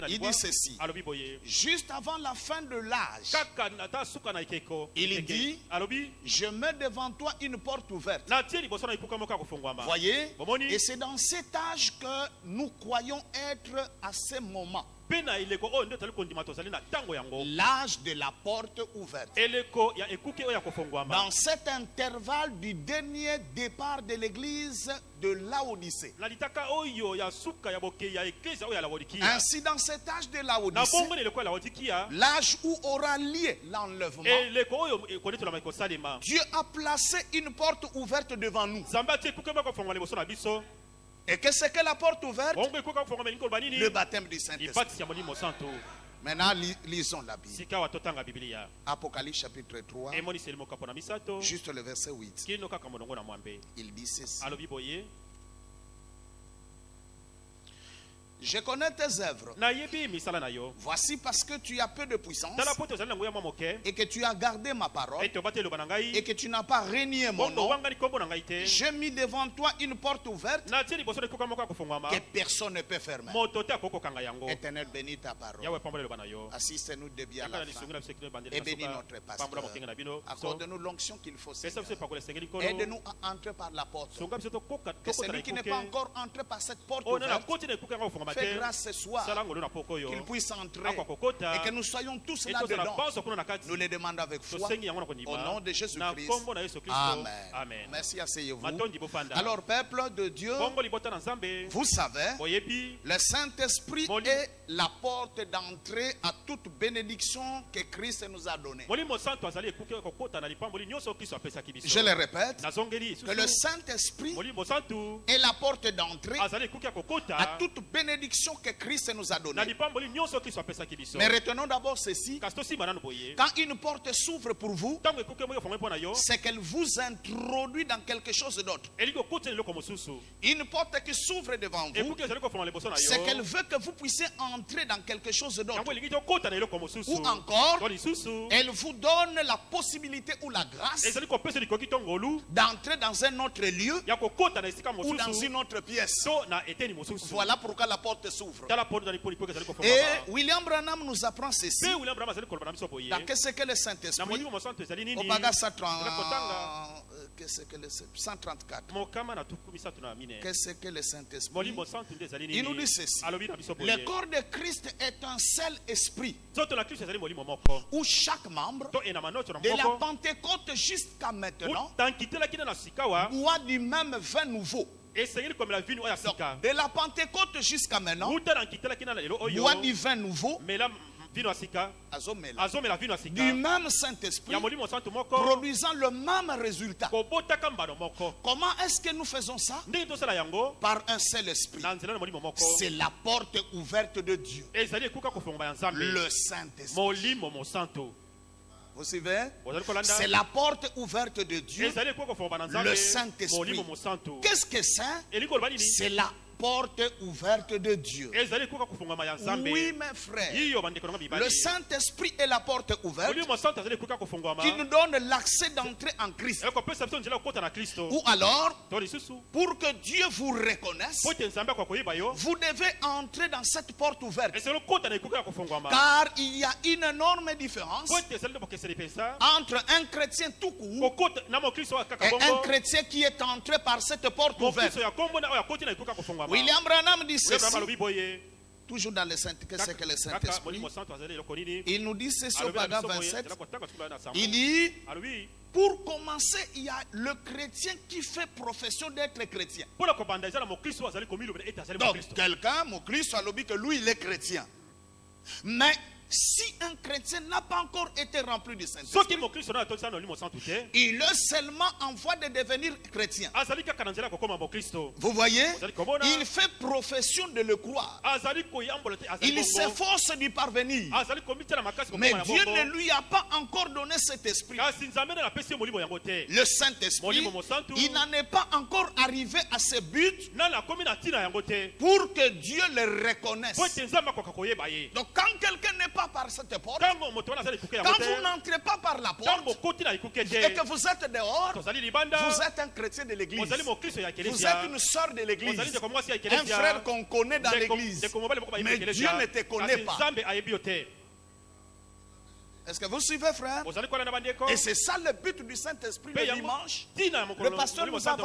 Il dit ceci. Juste avant la fin de l'âge, il dit, je mets devant toi une porte ouverte. Voyez, et c'est dans cet âge que nous croyons être à ce moment. L'âge de la porte ouverte. Dans cet intervalle du dernier départ de l'église de Laodicée. Ainsi, dans cet âge de Laodicée, l'âge où aura lieu l'enlèvement, Dieu a placé une porte ouverte devant nous. Et qu'est-ce que la porte ouverte? Le baptême du Saint-Esprit. Maintenant, lisons la Bible. Apocalypse chapitre 3, juste le verset 8. Il dit ceci. Je connais tes œuvres. Voici parce que tu as peu de puissance et que tu as gardé ma parole et que tu n'as pas renié mon nom. J'ai mis devant toi une porte ouverte que personne ne peut fermer. Éternel, bénis ta parole. Assiste-nous de bien à la fin et bénis notre pasteur. Accorde-nous l'onction qu'il faut. Aide-nous à entrer par la porte. Que celui qui n'est pas encore entré par cette porte ouverte, fais grâce ce soir qu'il puisse entrer et que nous soyons tous là-dedans. Nous les demandons avec foi au nom de Jésus-Christ. Amen. Merci, asseyez-vous. Alors, peuple de Dieu, vous savez, le Saint-Esprit est la porte d'entrée à toute bénédiction que Christ nous a donnée. Je le répète, que le Saint-Esprit est la porte d'entrée à toute bénédiction que Christ nous a donnée. Mais retenons d'abord ceci: quand une porte s'ouvre pour vous, c'est qu'elle vous introduit dans quelque chose d'autre. Une porte qui s'ouvre devant vous, c'est qu'elle veut que vous puissiez entrer dans quelque chose d'autre. Ou encore, elle vous donne la possibilité ou la grâce d'entrer dans un autre lieu ou dans une autre pièce. Voilà pourquoi la porte s'ouvre. Et William Branham nous apprend ceci. Dans qu'est-ce que le Saint-Esprit? Au bagage 134. Qu'est-ce que le Saint-Esprit? Il nous dit ceci: le corps de Christ est un seul esprit où chaque membre de la Pentecôte jusqu'à maintenant boit du même vin nouveau. Donc, de la Pentecôte jusqu'à maintenant, boit du vin nouveau, du même Saint-Esprit, produisant le même résultat. Comment est-ce que nous faisons ça? Par un seul esprit. C'est la porte ouverte de Dieu, le Saint-Esprit. Vous suivez? C'est la porte ouverte de Dieu, le Saint-Esprit. Qu'est-ce que c'est? C'est la porte ouverte de Dieu. Oui, mes frères, le Saint-Esprit est la porte ouverte qui nous donne l'accès d'entrer en Christ. Ou alors, pour que Dieu vous reconnaisse, vous devez entrer dans cette porte ouverte. Car il y a une énorme différence entre un chrétien tout court et un chrétien qui est entré par cette porte ouverte. William Branham dit ceci, toujours dans le Saint, qu'est-ce que le Saint-Esprit? Il nous dit ceci au paragraphe 27. Il dit, pour commencer, il y a le chrétien qui fait profession d'être chrétien. Donc, quelqu'un, mon Christ, a dit que lui, il est chrétien. Mais si un chrétien n'a pas encore été rempli du Saint-Esprit, il est seulement en voie de devenir chrétien. Vous voyez, il fait profession de le croire. Il s'efforce d'y parvenir. Mais Dieu ne lui a pas encore donné cet esprit. Le Saint-Esprit, il n'en est pas encore arrivé à ce but pour que Dieu le reconnaisse. Donc quand quelqu'un n'est pas par cette porte, quand vous n'entrez pas par la porte, et que vous êtes dehors, vous êtes un chrétien de l'église. Vous êtes une sœur de l'église. Un frère qu'on connaît dans l'église. Mais Dieu ne te connaît pas. Est-ce que vous suivez, frère? Et c'est ça le but du Saint-Esprit le dimanche. Le pasteur nous a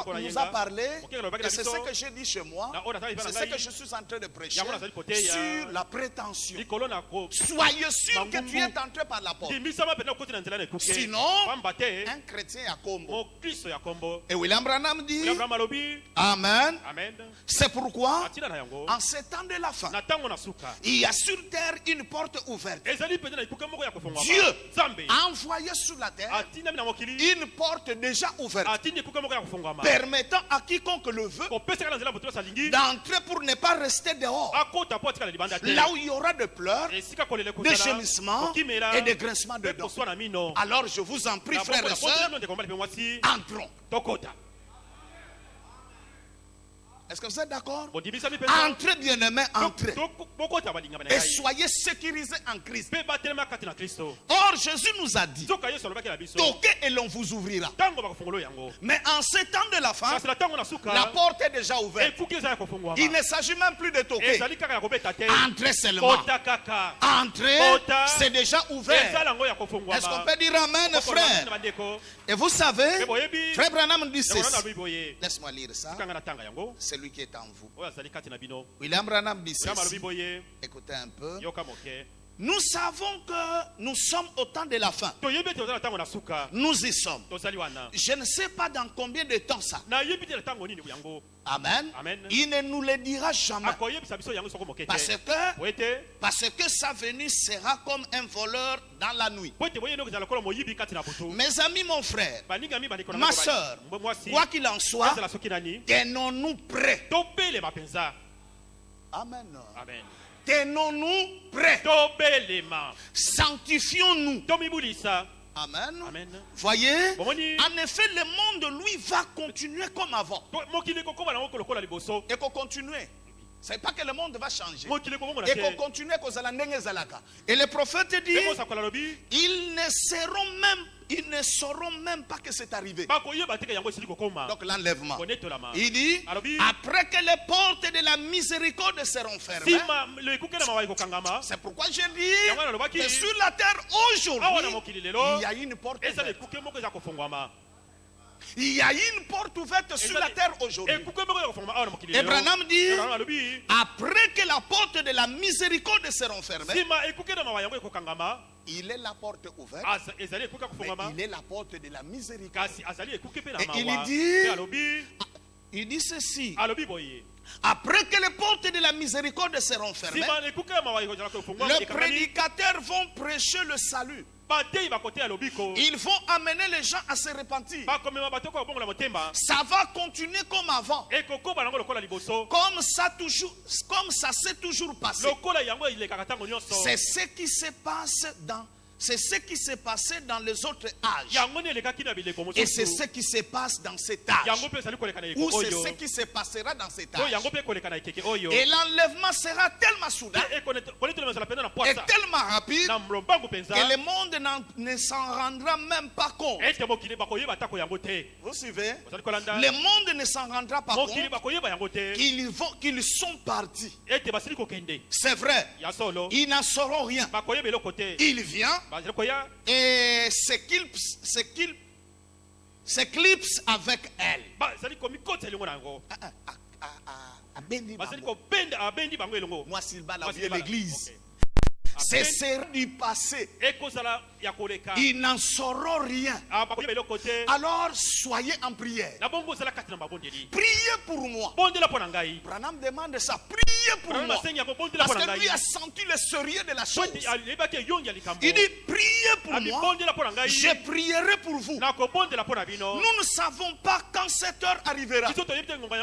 parlé, et c'est ce que j'ai dit chez moi, c'est ce que je suis en train de prêcher, sur la prétention. Soyez sûr que tu es entré par la porte. Sinon, un chrétien à combo. Et William Branham dit, Amen. C'est pourquoi, en ces temps de la fin, il y a sur terre une porte ouverte. Dieu a envoyé sur la terre une porte déjà ouverte, permettant à quiconque le veut d'entrer pour ne pas rester dehors, là où il y aura de pleurs, des gémissements et des grincements de dents. Alors je vous en prie, frères et sœurs, entrons. Est-ce que vous êtes d'accord? Entrez, bien-aimés, entrez. Et soyez sécurisés en Christ. Or, Jésus nous a dit, toquez et l'on vous ouvrira. Mais en ces temps de la fin, la porte est déjà ouverte. Il ne s'agit même plus de toquer. Entrez seulement. Entrez, c'est déjà ouvert. Est-ce qu'on peut dire Amen, frère? Et vous savez, frère Branham dit ceci. Laisse-moi lire ça. C'est lui qui est en vous. William Branham dit ceci. Écoutez un peu. Nous savons que nous sommes au temps de la fin. Nous y sommes. Je ne sais pas dans combien de temps ça. Amen. Il ne nous le dira jamais. Parce que sa venue sera comme un voleur dans la nuit. Mes amis, mon frère, ma soeur, quoi qu'il en soit, tenons-nous prêts. Amen. Tenons-nous prêts. Sanctifions-nous. Amen. Voyez, en effet, le monde, lui, va continuer comme avant. Et qu'on continue. Ce n'est pas que le monde va changer. Et qu'on continue. Et le prophète dit, ils ne sauront même pas que c'est arrivé. Donc l'enlèvement. Il dit, après que les portes de la miséricorde seront fermées. C'est pourquoi je dis que sur la terre aujourd'hui, il y a une porte ouverte. Il y a une porte ouverte sur la terre aujourd'hui. Et Branham dit, après que la porte de la miséricorde seront fermées, il est la porte ouverte, mais il est la porte de la miséricorde. Et il dit ceci. Après que les portes de la miséricorde seront fermées, les prédicateurs vont prêcher le salut. Ils vont amener les gens à se repentir. Ça va continuer comme avant. Comme ça s'est toujours passé. C'est ce qui se passe dans C'est ce qui s'est passé dans les autres âges. Et c'est ce qui se passe dans cet âge. Ou c'est ce qui se passera dans cet âge. Et l'enlèvement sera tellement soudain et tellement rapide que le monde ne s'en rendra même pas compte. Vous suivez? Le monde ne s'en rendra pas compte qu'ils sont partis. C'est vrai. Ils n'en sauront rien. Il vient et s'éclipse avec elle. Moi, Silba, l'église. C'est du passé. Ils n'en sauront rien. Alors soyez en prière. Priez pour moi. Branham demande ça. Priez pour moi. Parce que lui a senti le sérieux de la chose. Il dit priez pour moi. Je prierai pour vous. Nous ne savons pas quand cette heure arrivera. Mais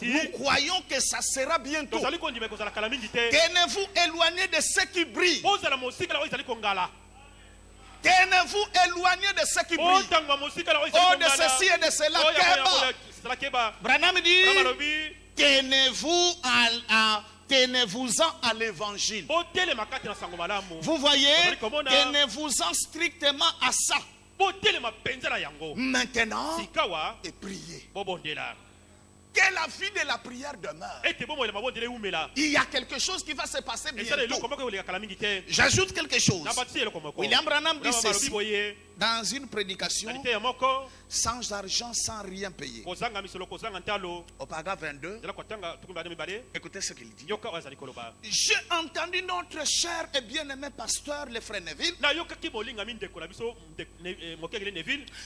nous croyons que ça sera bientôt. Tenez-vous éloigné de ceux qui brillent. Tenez-vous éloigné de ceux qui brillent. Oh, de ceci et de cela. Branham dit, tenez-vous tenez-vous-en à l'évangile. Vous voyez, tenez-vous-en strictement à ça. Maintenant, et priez. Que la vie de la prière demeure. Il y a quelque chose qui va se passer bientôt. J'ajoute quelque chose. William Branham dit ceci dans une prédication: sans argent, sans rien payer. Au paragraphe 22, écoutez ce qu'il dit. J'ai entendu notre cher et bien-aimé pasteur le frère Neville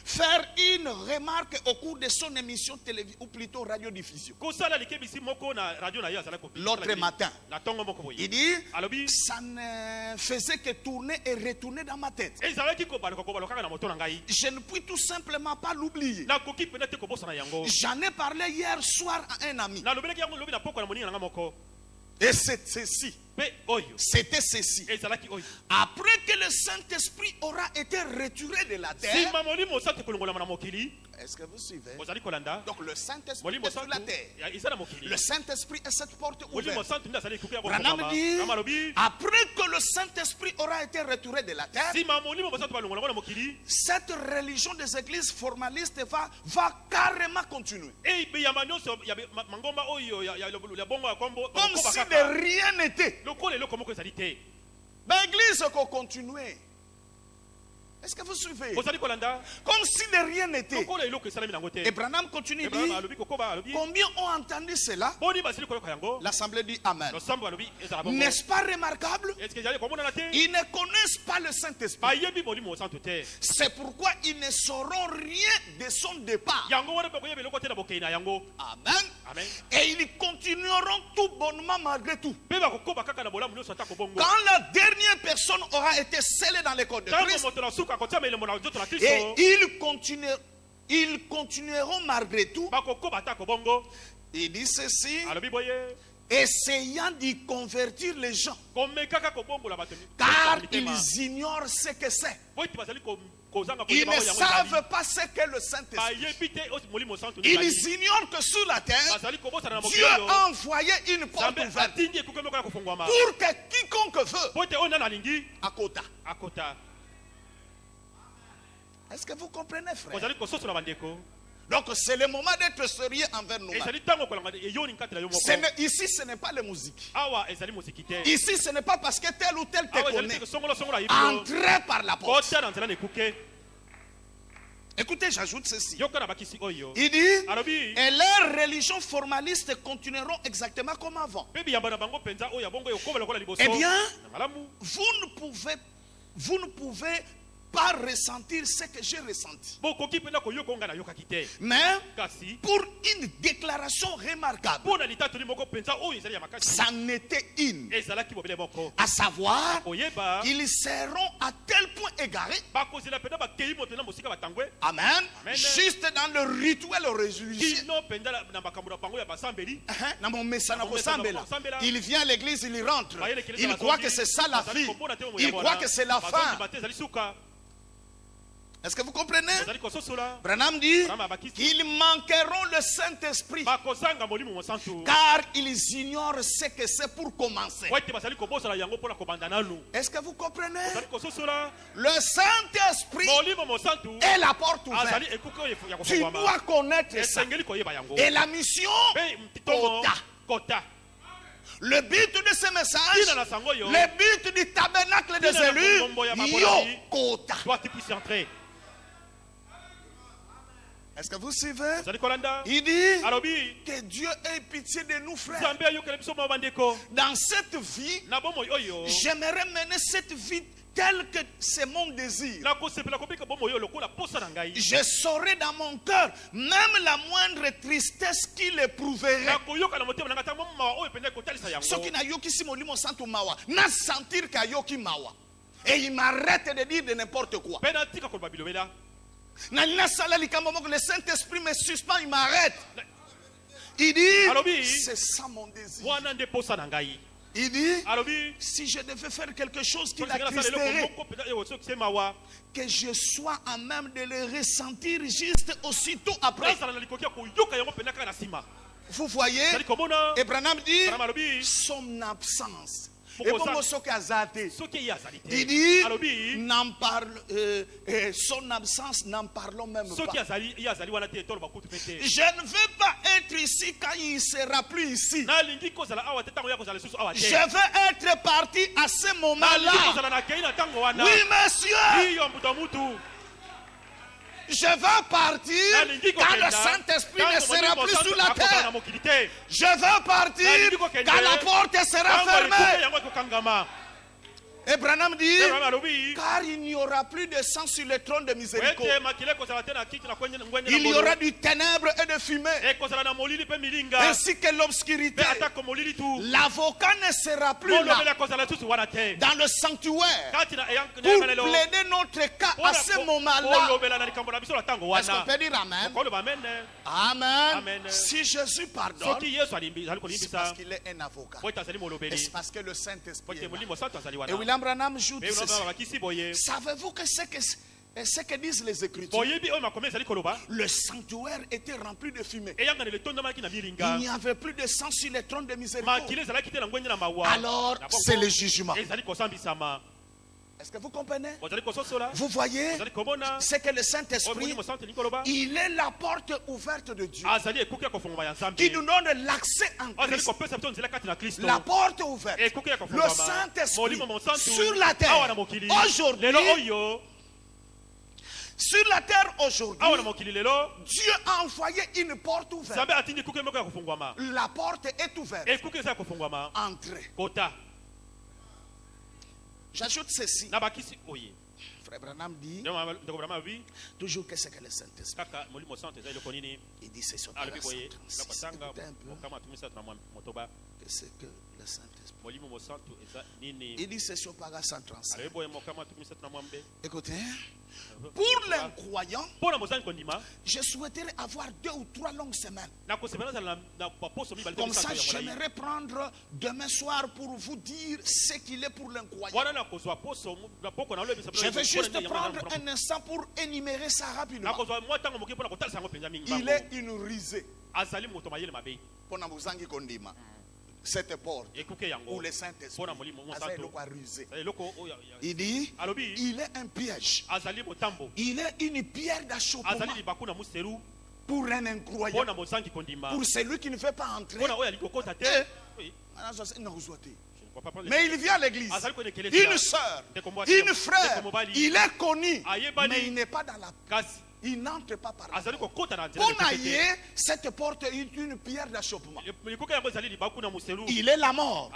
faire une remarque au cours de son émission télévision, ou plutôt radiodiffusion. L'autre matin, il dit, ça ne faisait que tourner et retourner dans ma tête. Je ne puis tout simplement pas l'oublier. J'en ai parlé hier soir à un ami. Et c'est ceci. C'était ceci. Après que le Saint-Esprit aura été retiré de la terre. Est-ce que vous suivez? Donc le Saint-Esprit est sur la terre. Le Saint-Esprit est cette porte ouverte. Branham dit, après que le Saint-Esprit aura été retiré de la terre, cette religion des églises formalistes va carrément continuer. Comme si de rien n'était. L'église va continuer. Est-ce que vous suivez? Comme si de rien n'était. Et Branham continue, dit, combien ont entendu cela? L'assemblée dit Amen. N'est-ce pas remarquable? Ils ne connaissent pas le Saint-Esprit. C'est pourquoi ils ne sauront rien de son départ. Amen. Et ils continueront tout bonnement malgré tout. Quand la dernière personne aura été scellée dans les corps de Christ, et ils continueront malgré tout. Il dit ceci: essayant d'y convertir les gens, car ils ignorent ce que c'est. Ils ne savent pas ce qu'est le Saint-Esprit. Ils ignorent que sur la terre, Dieu a envoyé une porte ouverte pour que quiconque veut à Kota. Est-ce que vous comprenez, frère? Donc c'est le moment d'être sérieux envers nous. Ici ce n'est pas la musique. Ici ce n'est pas parce que tel ou tel te connaît. Entrez par la porte. Écoutez, j'ajoute ceci. Il dit, et leurs religions formalistes continueront exactement comme avant. Eh bien, vous ne pouvez pas ressentir ce que j'ai ressenti. Mais pour une déclaration remarquable, ça n'était une, à savoir, ils seront à tel point égarés. Amen. Juste dans le rituel religieux. Il vient à l'église, il rentre. Il croit que c'est ça la vie. Il croit que c'est la fin. Est-ce que vous comprenez? Branham dit qu'ils manqueront le Saint-Esprit car ils ignorent ce que c'est pour commencer. Est-ce que vous comprenez? Le Saint-Esprit est la porte ouverte. Tu dois connaître ça. Et la mission, Kota. Le but de ce message, le but du tabernacle des élus, Kota. Est-ce que vous suivez? Il dit que Dieu ait pitié de nous, frères. Dans cette vie, j'aimerais mener cette vie telle que c'est mon désir. Je saurais dans mon cœur même la moindre tristesse qu'il éprouverait. Ce qui n'a yoki simoli mon santo mawa, n'a sentir qu'ayoki mawa. Et il m'arrête de dire de n'importe quoi. Le Saint-Esprit me suspend, il m'arrête. Il dit, c'est ça mon désir. Il dit, si je devais faire quelque chose qui l'attristerait, que je sois à même de le ressentir juste aussitôt après. Vous voyez, et Branham dit son absence. Et bon, il dit, n'en parle, son absence, n'en parlons même pas. Je ne veux pas être ici quand il ne sera plus ici. Je veux être parti à ce moment-là. Oui, monsieur. Je veux partir quand le Saint-Esprit ne sera plus sous la terre. Je veux partir quand la porte sera fermée. Et Branham dit, car il n'y aura plus de sang sur le trône de miséricorde. Il y aura du ténèbre et de fumée, ainsi que l'obscurité. L'avocat ne sera plus là dans le sanctuaire pour plaider notre cas à ce moment-là. Est-ce qu'on peut dire Amen? Amen. Si Jésus pardonne, c'est parce qu'il est un avocat. Et c'est parce que le Saint-Esprit est là. Et William Branham ajoute ceci. Savez-vous que ce que disent les Écritures? Le sanctuaire était rempli de fumée. Il n'y avait plus de sang sur les trônes de miséricorde. Alors, c'est le jugement. Est-ce que vous comprenez? Vous voyez, c'est que le Saint-Esprit, il est la porte ouverte de Dieu qui nous donne l'accès en Christ. La porte ouverte. Le Saint-Esprit sur la terre aujourd'hui. Sur la terre aujourd'hui, Dieu a envoyé une porte ouverte. La porte est ouverte. Entrez. J'ajoute ceci. Frère Branham dit toujours que c'est que le Saint-Esprit. Il dit c'est sur la 136. Que c'est que le Saint-Esprit. Il dit c'est sur Paga 135. Écoutez, pour l'incroyant, je souhaiterais avoir 2 ou 3 longues semaines. Comme ça, j'aimerais prendre demain soir pour vous dire ce qu'il est pour l'incroyant. Je vais juste prendre un instant pour énumérer ça rapidement. Il est une risée. Pour Namuzangi Kondima. Cette porte où le Saint-Esprit a rusé. Il dit, il est un piège. Il est une pierre d'achoppement pour un incroyant. Pour celui qui ne veut pas entrer. Mais il vient à l'église. Une soeur, une frère, il est connu, mais il n'est pas dans la case. Il n'entre pas par là. Pour nailler, cette porte est une pierre d'achoppement. Il est la mort.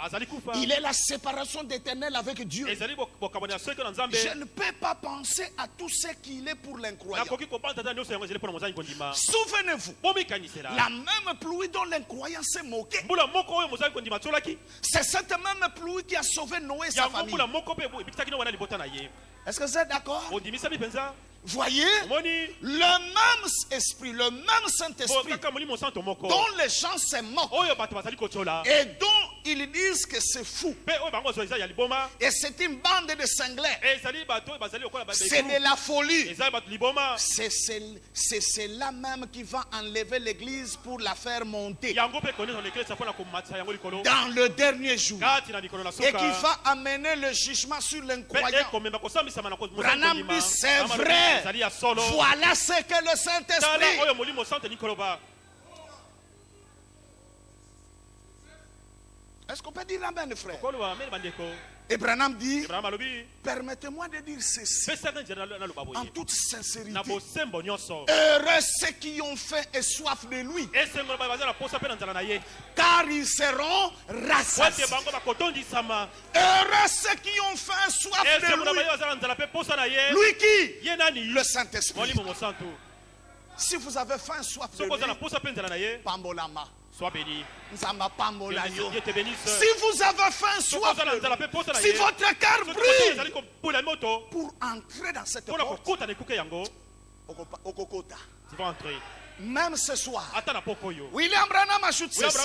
Il est la séparation d'éternel avec Dieu. Je ne peux pas penser à tout ce qu'il est pour l'incroyant. Souvenez-vous, la même pluie dont l'incroyant s'est moqué, c'est cette même pluie qui a sauvé Noé et sa famille. Est-ce que vous êtes d'accord? Voyez, le même esprit, le même Saint-Esprit dont les gens se moquent et dont ils disent que c'est fou et c'est une bande de cinglés, c'est de la folie, c'est cela même qui va enlever l'église pour la faire monter dans le dernier jour et qui va amener le jugement sur l'incroyant. Branham dit c'est vrai. Voilà ce que le Saint-Esprit. Est-ce qu'on peut dire amen, frère? Et Branham dit, permettez-moi de dire ceci en toute sincérité. Heureux ceux qui ont faim et soif de lui, car ils seront rassasiés. Heureux ceux qui ont faim et soif de lui. Lui qui? Le Saint-Esprit. Si vous avez faim et soif de lui, Pambolama. Sois béni. Si vous avez faim, soif, si votre cœur brûle pour entrer dans cette porte, tu vas entrer. Même ce soir, William Branham ajoute ceci.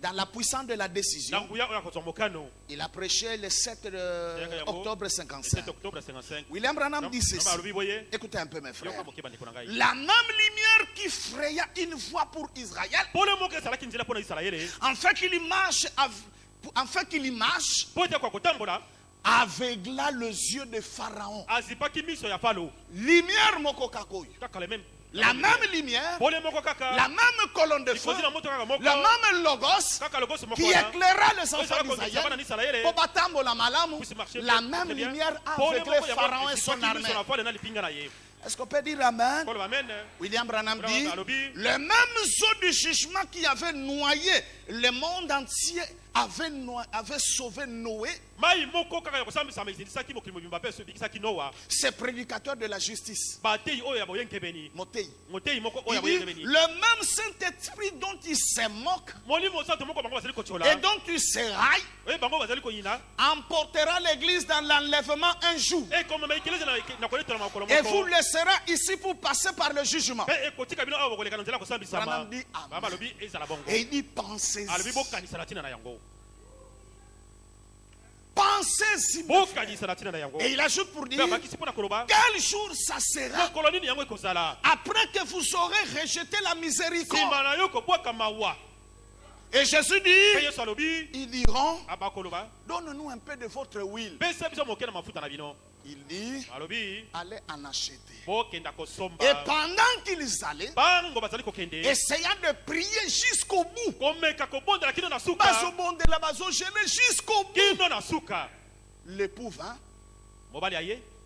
Dans la puissance de la décision, il a prêché le 7 octobre 55. William Branham dit ceci. Écoutez un peu mes frères. La même lumière qui fraya une voie pour Israël, en fait qu'il y marche, aveugla les yeux de Pharaon. Lumière mokokakoy. La même lumière, la même colonne de feu, le même logos qui éclaira les enfants d'Israël. La même lumière a aveuglé Pharaon et son armée. Est-ce qu'on peut dire Amen? William Branham dit, le même eau du jugement qui avait noyé le monde entier avait sauvé Noé. C'est prédicateur de la justice. Motei. Le même Saint-Esprit dont il se moque et dont il se raille emportera l'église dans l'enlèvement un jour. Et vous laissera ici pour passer par le jugement. Et il dit pensez-y. Pensez-y. Et il ajoute pour dire quel jour ça sera après que vous aurez rejeté la miséricorde. Et Jésus dit, ils diront, donne-nous un peu de votre huile. Il dit, allez en acheter. Et pendant qu'ils allaient, essayant de prier jusqu'au bout, jusqu'au bout, l'époux vint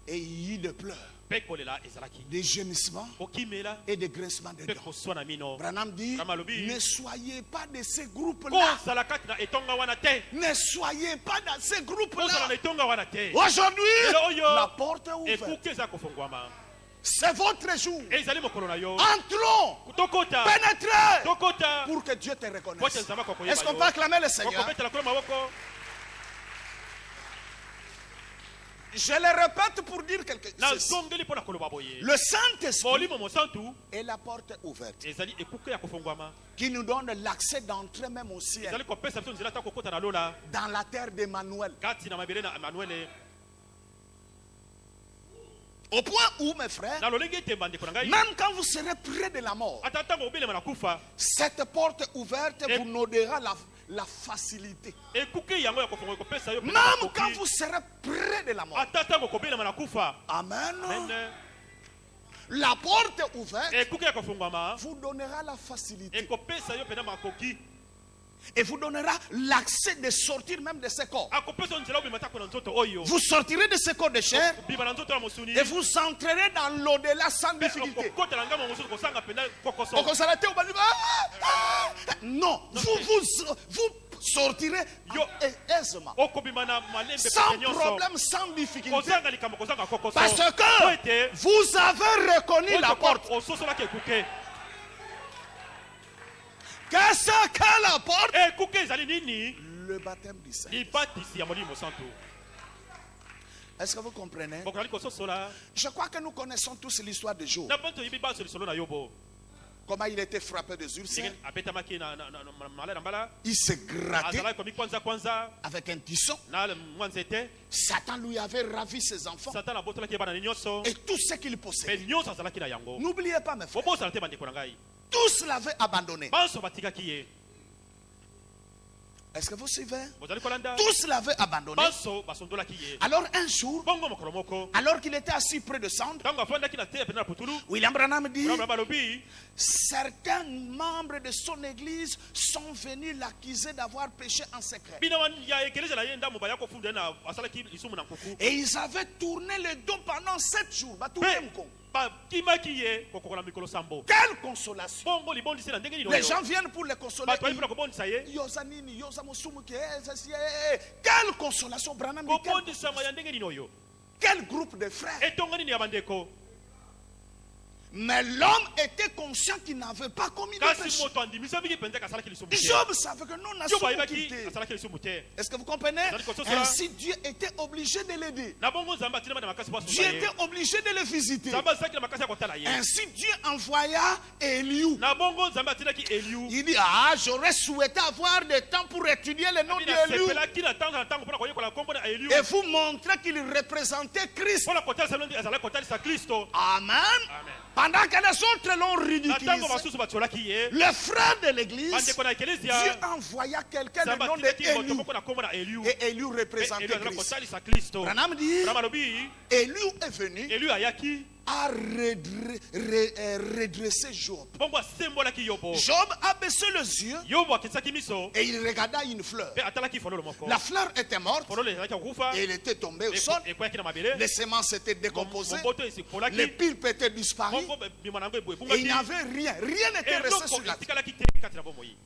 et il y eut de pleurs, des gémissements et des grincements de dents. Branham dit, ne soyez pas de ces groupes-là. Ne soyez pas dans ces groupes-là. Aujourd'hui, la porte est ouverte. C'est votre jour. Entrons, pénétrez pour que Dieu te reconnaisse. Est-ce qu'on peut acclamer le Seigneur? Je le répète pour dire quelque chose. Le Saint-Esprit est la porte ouverte qui nous donne l'accès d'entrer même au ciel, dans la terre d'Emmanuel. Au point où, mes frères, même quand vous serez près de la mort, cette porte ouverte vous donnera la facilité. Même quand vous serez près de la mort. Amen. La porte ouverte vous donnera la facilité. Et vous donnera l'accès de sortir même de ce corps. Vous sortirez de ce corps de chair et vous entrerez dans l'au-delà sans difficulté. Non, vous sortirez aisément, sans problème, sans difficulté, parce que vous avez reconnu la porte. Qu'est-ce que la porte? Le baptême du Saint-Esprit. Est-ce que vous comprenez? Je crois que nous connaissons tous l'histoire de Job. Comment il était frappé des ulcères. Il s'est gratté avec un tisson. Satan lui avait ravi ses enfants et tout ce qu'il possédait. N'oubliez pas, mes frères, tous l'avaient abandonné. Est-ce que vous suivez? Tous l'avaient abandonné. Alors un jour, alors qu'il était assis près de cendre, William Branham dit, certains membres de son église sont venus l'accuser d'avoir péché en secret. Et ils avaient tourné le dos pendant 7 jours. Quelle consolation! Les gens viennent pour les consoler. Quelle consolation! Quel groupe de frères! Mais l'homme était conscient qu'il n'avait pas commis de péché. Job savait que non, n'a pas quitté. Est-ce que vous comprenez? Ainsi Dieu était obligé de l'aider. Dieu était obligé de le visiter. Ainsi Dieu envoya Eliou. Il dit, ah, j'aurais souhaité avoir du temps pour étudier le nom d'Eliou et vous montrer qu'il représentait Christ. Amen. Pendant que les autres l'ont ridiculisé, le frère de l'église, Dieu envoya quelqu'un le nom d'Eliou. Et Eliou représentait Christ. Branham dit, Eliou est venu à redresser Job. Job a baissé les yeux et il regarda une fleur. La fleur était morte et il était tombé au sol. Les semences étaient décomposées, les pulpes étaient disparues et il n'y avait rien. Rien n'était resté sur la terre.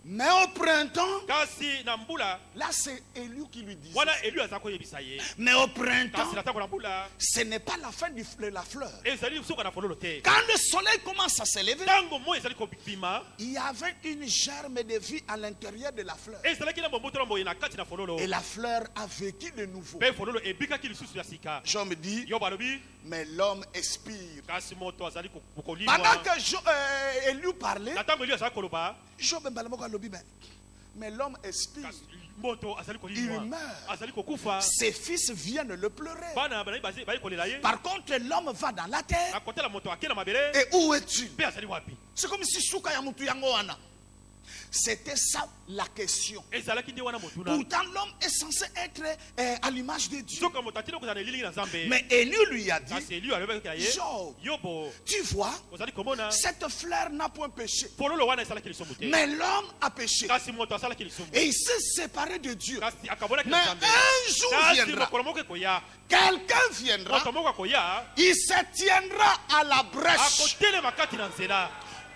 Mais au printemps, là c'est Eliou qui lui disait, mais au printemps, ce n'est pas la fin de la fleur. Quand le soleil commence à se lever, il y avait une germe de vie à l'intérieur de la fleur. Et la fleur a vécu de nouveau. Je me dis, mais l'homme expire. Pendant que Eliou parlait, Job mais l'homme expire. Il meurt. Ses fils viennent le pleurer. Par contre, l'homme va dans la terre. Et où es-tu? C'est comme si Souka Yamutu Yangoana. C'était ça la question. Pourtant, l'homme est censé être à l'image de Dieu. Mais Eliou lui a dit, Job, tu vois, cette fleur n'a point péché. Mais l'homme a péché. Et il s'est séparé de Dieu. Mais un jour viendra, quelqu'un viendra, il se tiendra à la brèche.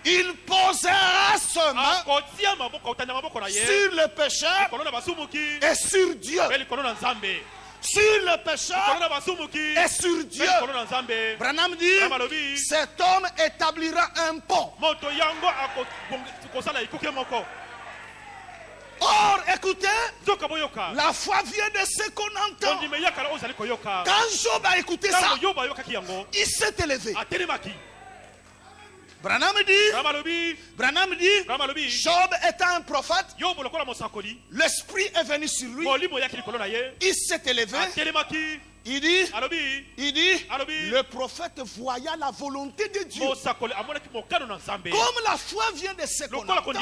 Il posera sa main sur le pécheur et sur Dieu. Sur le pécheur et sur Dieu. Branham dit, cet homme établira un pont. Or, écoutez, la foi vient de ce qu'on entend. Quand Job a écouté ça, il s'est élevé. Branham dit, Job étant un prophète, l'esprit est venu sur lui, il s'est élevé, il dit, le prophète voya la volonté de Dieu. Comme la foi vient de ce qu'on entend,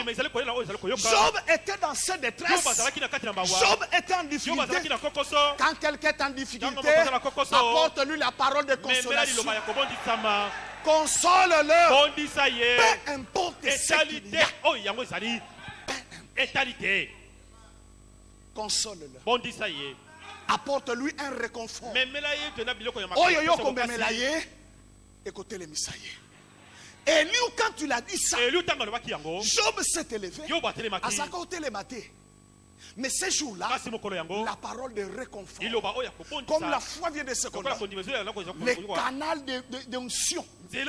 Job était dans cette détresse, Job était en difficulté. Quand quelqu'un est en difficulté, apporte-lui la parole de consolation. Console-le. Peu importe ce qu'il y a. Console-le. Apporte-lui un réconfort. Écoutez les misaïe. Eliou, quand tu l'as dit ça, Job s'est élevé. À sa côté les matés. Mais ces jours-là, la parole de réconfort, comme la foi vient de ce qu'on a, les canaux d'onction, et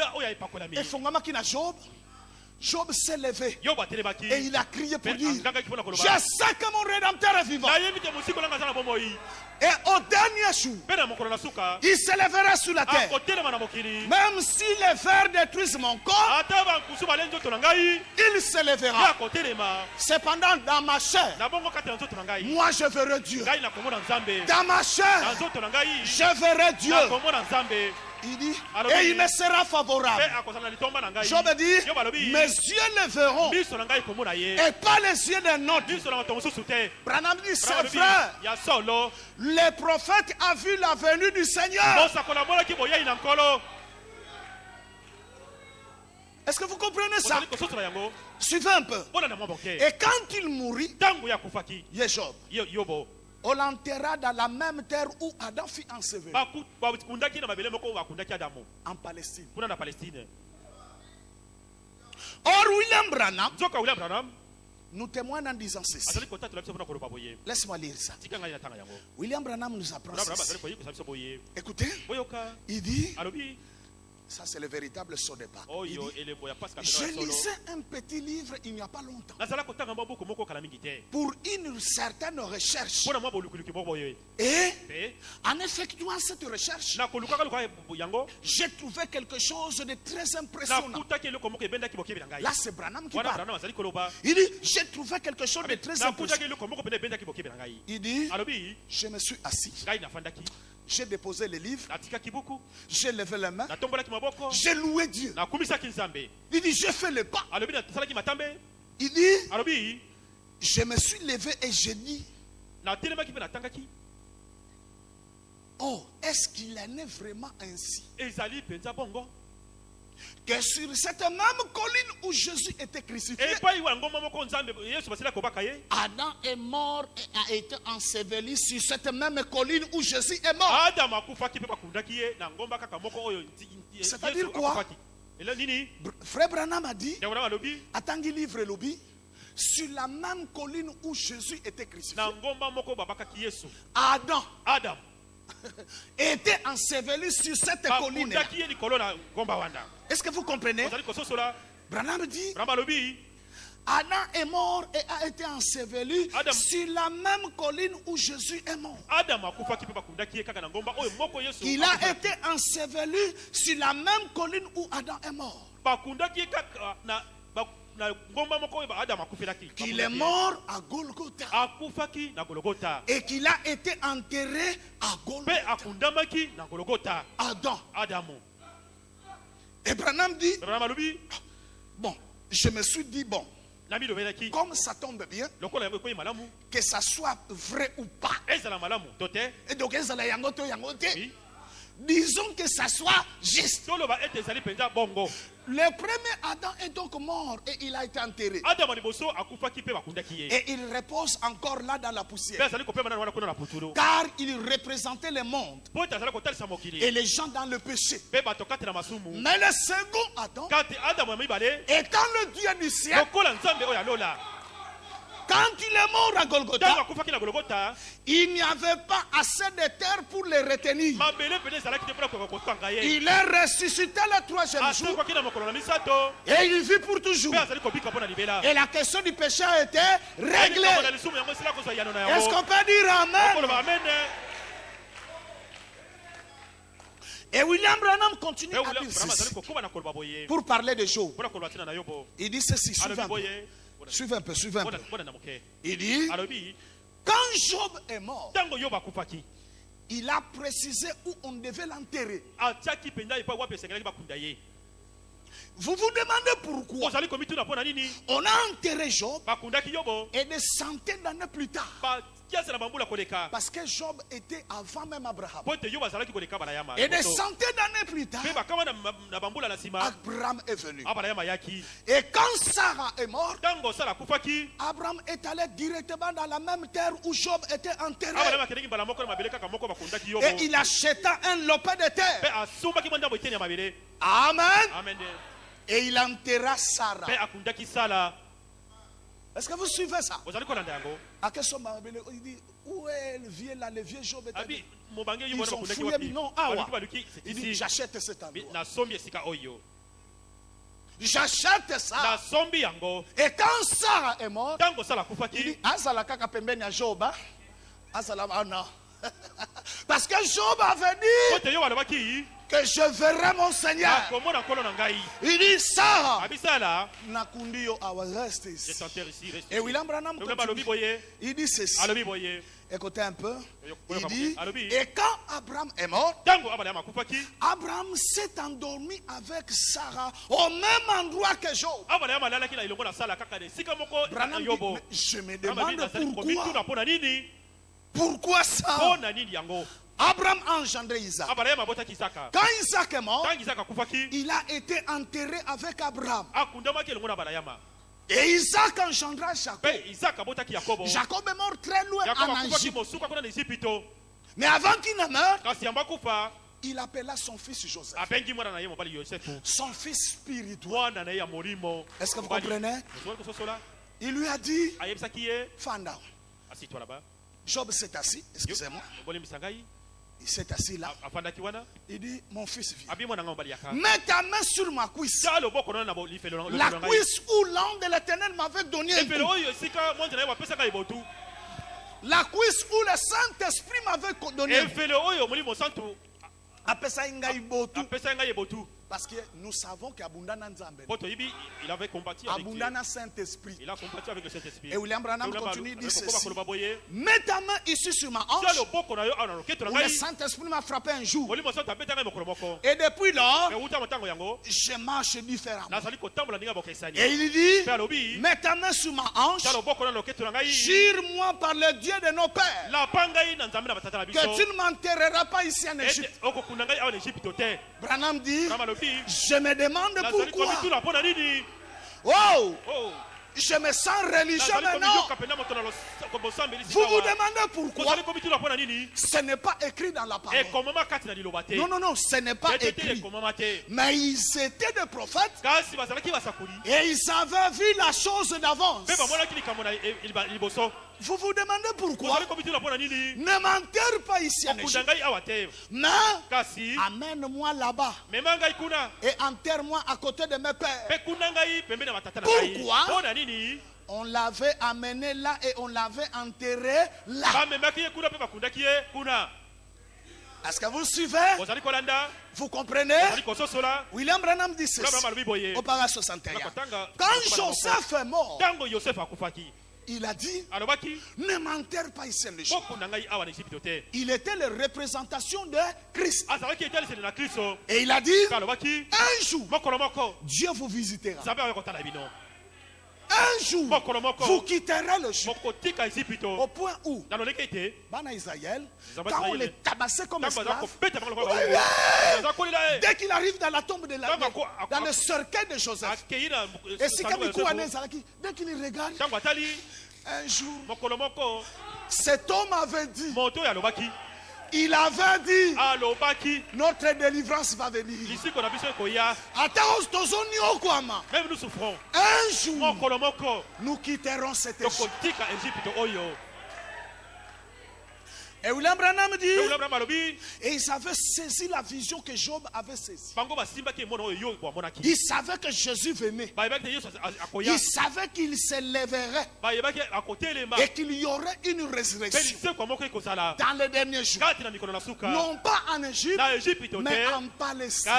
Job s'est levé et il a crié pour dire, je sais que mon Rédempteur est vivant. Et au dernier jour, il se lèvera sur la terre. Même si les vers détruisent mon corps, il se lèvera. Cependant, dans ma chair, moi je verrai Dieu. Dans ma chair, je verrai Dieu. Il dit, et il me sera favorable. Job dit, mes yeux le verront et pas les yeux d'un autre. Branham dit, c'est vrai. Le prophète a vu la venue du Seigneur. Est-ce que vous comprenez ça? Suivez un peu. Et quand il mourit, Job, on l'enterra dans la même terre où Adam fut enseveli. En Palestine. Or, William Branham nous témoigne en disant ceci. Laisse-moi lire ça. William Branham nous apprend ceci. Écoutez, il dit, Ça, c'est le véritable saut de pas. Je lisais un petit livre il n'y a pas longtemps. Pour une certaine recherche. Et en effectuant cette recherche, j'ai trouvé quelque chose de très impressionnant. Là, c'est Branham qui parle. Il dit, j'ai trouvé quelque chose de très impressionnant. Il dit, je me suis assis. J'ai déposé les livres. J'ai levé les mains. J'ai loué Dieu. Il dit, j'ai fait le pas. Il dit, je me suis levé et j'ai dit, oh, est-ce qu'il en est vraiment ainsi? Que sur cette même colline où Jésus était crucifié, Adam est mort et a été enseveli sur cette même colline où Jésus est mort. C'est-à-dire quoi? Frère Branham a dit, attends qu'il livre lobby, sur la même colline où Jésus était crucifié, Adam était enseveli sur cette colline. Est-ce que vous comprenez? Branham dit, Adam est mort et a été enseveli sur la même colline où Jésus est mort. Il a été enseveli sur la même colline où Adam est mort. Qu'il est mort à Golgotha et qu'il a été enterré à Golgotha. Adam. Et Branham dit, bon, je me suis dit, bon, comme ça tombe bien, que ça soit vrai ou pas, et donc disons que ça soit juste. Le premier Adam est donc mort et il a été enterré. Et il repose encore là dans la poussière. Car il représentait le monde et les gens dans le péché. Mais le second Adam, étant le Dieu du ciel, quand il est mort à Golgotha, il n'y avait pas assez de terre pour les retenir. Il est ressuscité le troisième jour et il vit pour toujours. Et la question du péché a été réglée. Est-ce qu'on peut dire Amen? Et William Branham continue à dire ceci pour parler de Job. Il dit ceci, suivez un peu. Il dit, quand Job est mort, il a précisé où on devait l'enterrer. Vous vous demandez pourquoi on a enterré Job et des centaines d'années plus tard. Parce que Job était avant même Abraham. Et des centaines d'années plus tard, Abraham est venu. Et quand Sarah est morte, Abraham est allé directement dans la même terre où Job était enterré. Et il acheta un lopin de terre. Amen. Et il enterra Sarah. Est-ce que vous suivez ça? Il dit, où est le vieux là? Le vieux Job est allé. Ils ont fouillé. Non, il dit, j'achète cet endroit. J'achète ça. Et quand Sarah est morte, il dit, Azala kaka pembeni ya Job. Azala non. Parce que Job avait dit que je verrai mon Seigneur. Il dit Sarah, Nakundio, I was resting. Et William Branham continue. Il dit ceci. Écoutez un peu. Il dit, et quand Abraham est mort, Abraham s'est endormi avec Sarah au même endroit que Job. Branham dit, mais je me demande pourquoi ça? Abraham a engendré Isaac. Quand Isaac est mort, il a été enterré avec Abraham. Et Isaac engendra Jacob. Jacob est mort très loin en Égypte. Mais avant qu'il ne meure, il appela son fils Joseph. Son fils spirituel. Est-ce que vous comprenez? Il lui a dit, Fan down. Job s'est assis, excusez-moi. Il s'est assis là. Il dit, mon fils, viens. Mets ta main sur ma cuisse. La cuisse où l'ange de l'Éternel m'avait donné un coup. La cuisse où le Saint-Esprit m'avait donné un coup. Parce que nous savons qu'Abundana Nzambe. Il avait combattu avec Dieu. Abundana Saint-Esprit. Il a combattu avec le Saint-Esprit. Et William Branham continue de dire ceci. Mets ta main ici sur ma hanche. Où le Saint-Esprit m'a frappé un jour. Et depuis lors, je marche différemment. Et il dit, mets ta main sur ma hanche. Jure-moi par le Dieu de nos pères que tu ne m'enterreras pas ici en Égypte. Branham dit, je me demande pourquoi. Oh! Je me sens religieux maintenant. Vous vous demandez pourquoi? Ce n'est pas écrit dans la parole. Non, non, non, ce n'est pas écrit. Mais ils étaient des prophètes et ils avaient vu la chose d'avance. Vous vous demandez pourquoi? Ne m'enterre pas ici en Égypte. Mais amène-moi là-bas et enterre-moi à côté de mes pères. Pourquoi? On l'avait amené là et on l'avait enterré là. Est-ce que vous suivez? Vous comprenez? William Branham dit ceci au paragraphe 61. Quand Joseph est mort, il a dit, ne m'enterre pas ici en Égypte. Il était la représentation de Christ. Et il a dit, un jour, Dieu vous visitera. Un jour, vous quitterez le Égypte. Au point où, Bana Israël, quand on les tabassait comme esclaves, dès qu'il arrive dans la tombe de la vie, dans le cercueil de Joseph, et si dès qu'il regarde, un jour, cet homme avait dit, il avait dit, notre délivrance va venir. Même nous souffrons. Un jour, nous quitterons cette Égypte. Et William Branham dit, et ils avaient saisi la vision que Job avait saisie. Ils savaient que Jésus venait. Ils savaient qu'il se lèverait et qu'il y aurait une résurrection dans les derniers jours. Non pas en Égypte, mais en Palestine.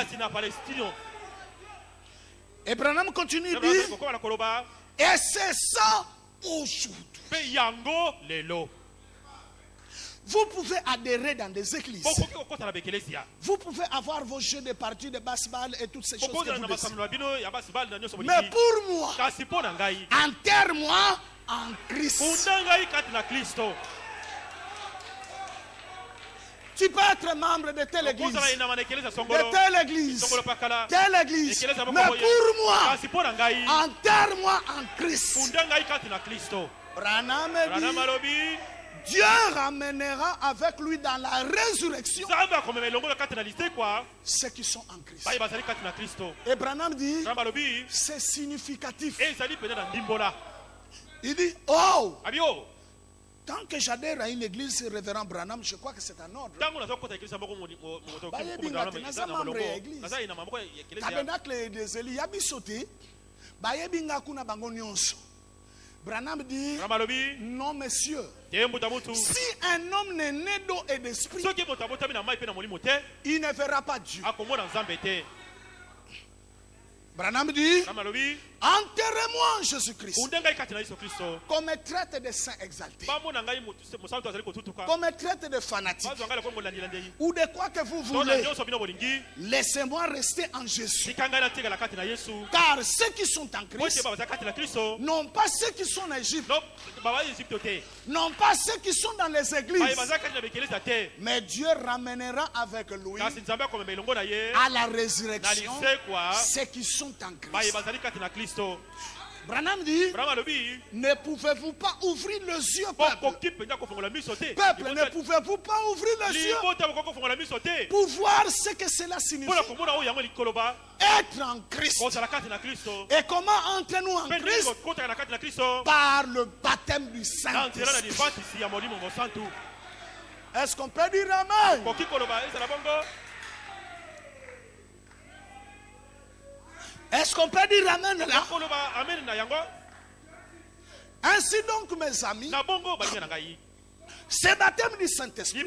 Et Branham continue de dire, et c'est ça aujourd'hui. Vous pouvez adhérer dans des églises. Vous pouvez avoir vos jeux de parties de basse-balle et toutes ces choses que vous décidez. Mais pour moi, enterre-moi en Christ. Tu peux être membre de telle église, telle église. Mais pour moi, enterre-moi en Christ. Branham dit, Dieu ramènera avec lui dans la résurrection ceux qui sont en Christ. Et Branham dit, c'est significatif. Il dit, oh, tant que j'adhère à une église, révérend Branham, je crois que c'est un ordre. Branham dit, non monsieur, si un homme n'est né d'eau et d'esprit, il ne verra pas Dieu. Branham dit, enterrez-moi en Jésus-Christ comme traite de saints exaltés, comme traite de fanatiques, ou de quoi que vous voulez. Laissez-moi rester en Jésus, car ceux qui sont en Christ, non pas ceux qui sont en Égypte, non pas ceux qui sont dans les églises, mais Dieu ramènera avec lui à la résurrection ceux qui sont en Christ. Branham dit, ne pouvez-vous pas ouvrir les yeux, peuple? Peuple, ne pouvez-vous pas ouvrir les yeux pour voir ce que cela signifie? Être en Christ. Et comment entrons-nous en Christ? Par le baptême du Saint-Esprit. Est-ce qu'on peut dire amen? Est-ce qu'on peut dire amen là? Ainsi donc, mes amis, ce baptême du Saint-Esprit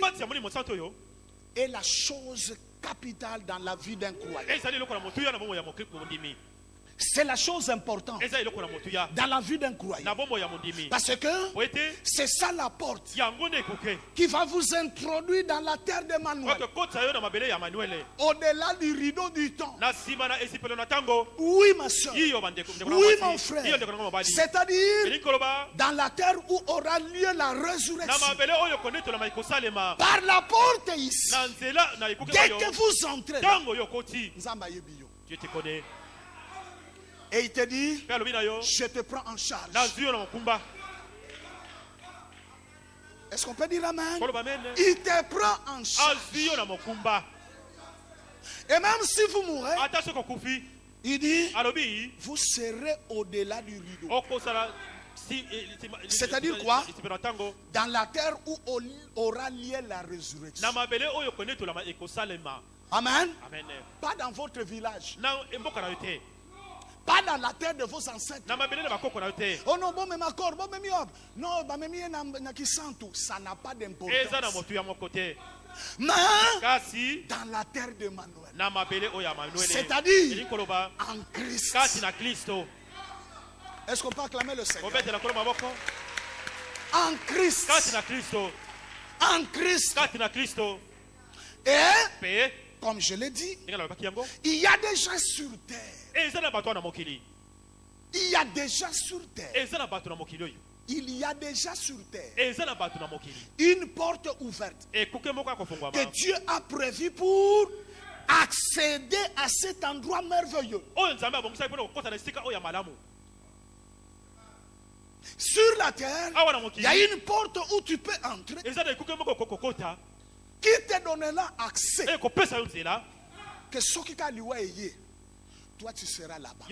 est la chose capitale dans la vie d'un croyant. C'est la chose importante dans la vie d'un croyant. Parce que c'est ça la porte qui va vous introduire dans la terre d'Emmanuel. Au-delà du rideau du temps. Oui, ma soeur. Oui, mon frère. C'est-à-dire dans la terre où aura lieu la résurrection. Par la porte ici. Dès que vous entrez là, Dieu te connaît. Et il te dit, je te prends en charge. Est-ce qu'on peut dire amen? Il te prend en charge. Et même si vous mourrez, il dit, vous serez au-delà du rideau. C'est-à-dire quoi? Dans la terre où aura lieu la résurrection. Amen. Pas dans votre village. Pas dans la terre de vos ancêtres. Oh non, bon, mais ma corde, bon, mais non, ça n'a pas d'importance. Mais dans la terre d'Emmanuel, c'est-à-dire en Christ. Est-ce qu'on peut acclamer le Seigneur? En Christ. En Christ. Et comme je l'ai dit, il y a des gens sur terre. Il y a déjà sur terre. Il y a déjà sur terre une porte ouverte que Dieu a prévue pour accéder à cet endroit merveilleux. Sur la terre, il y a une porte où tu peux entrer qui te donnera accès. Que ce qui t'a lié, toi tu seras là-bas.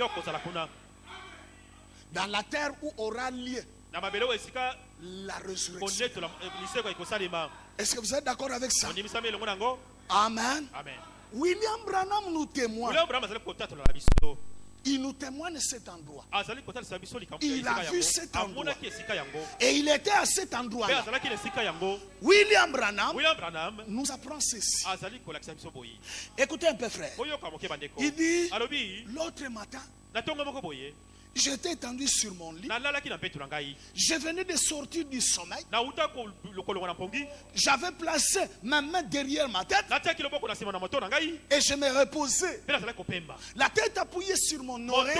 Dans la terre où aura lieu la résurrection. Est-ce que vous êtes d'accord avec ça? Amen. William Branham nous témoigne. Il nous témoigne cet endroit. Il a vu cet endroit. Et il était à cet endroit. William Branham nous apprend ceci. Écoutez un peu, frère. Il dit, l'autre matin, j'étais étendu sur mon lit. Je venais de sortir du sommeil. J'avais placé ma main derrière ma tête. Et je me reposais. La tête appuyée sur mon oreille.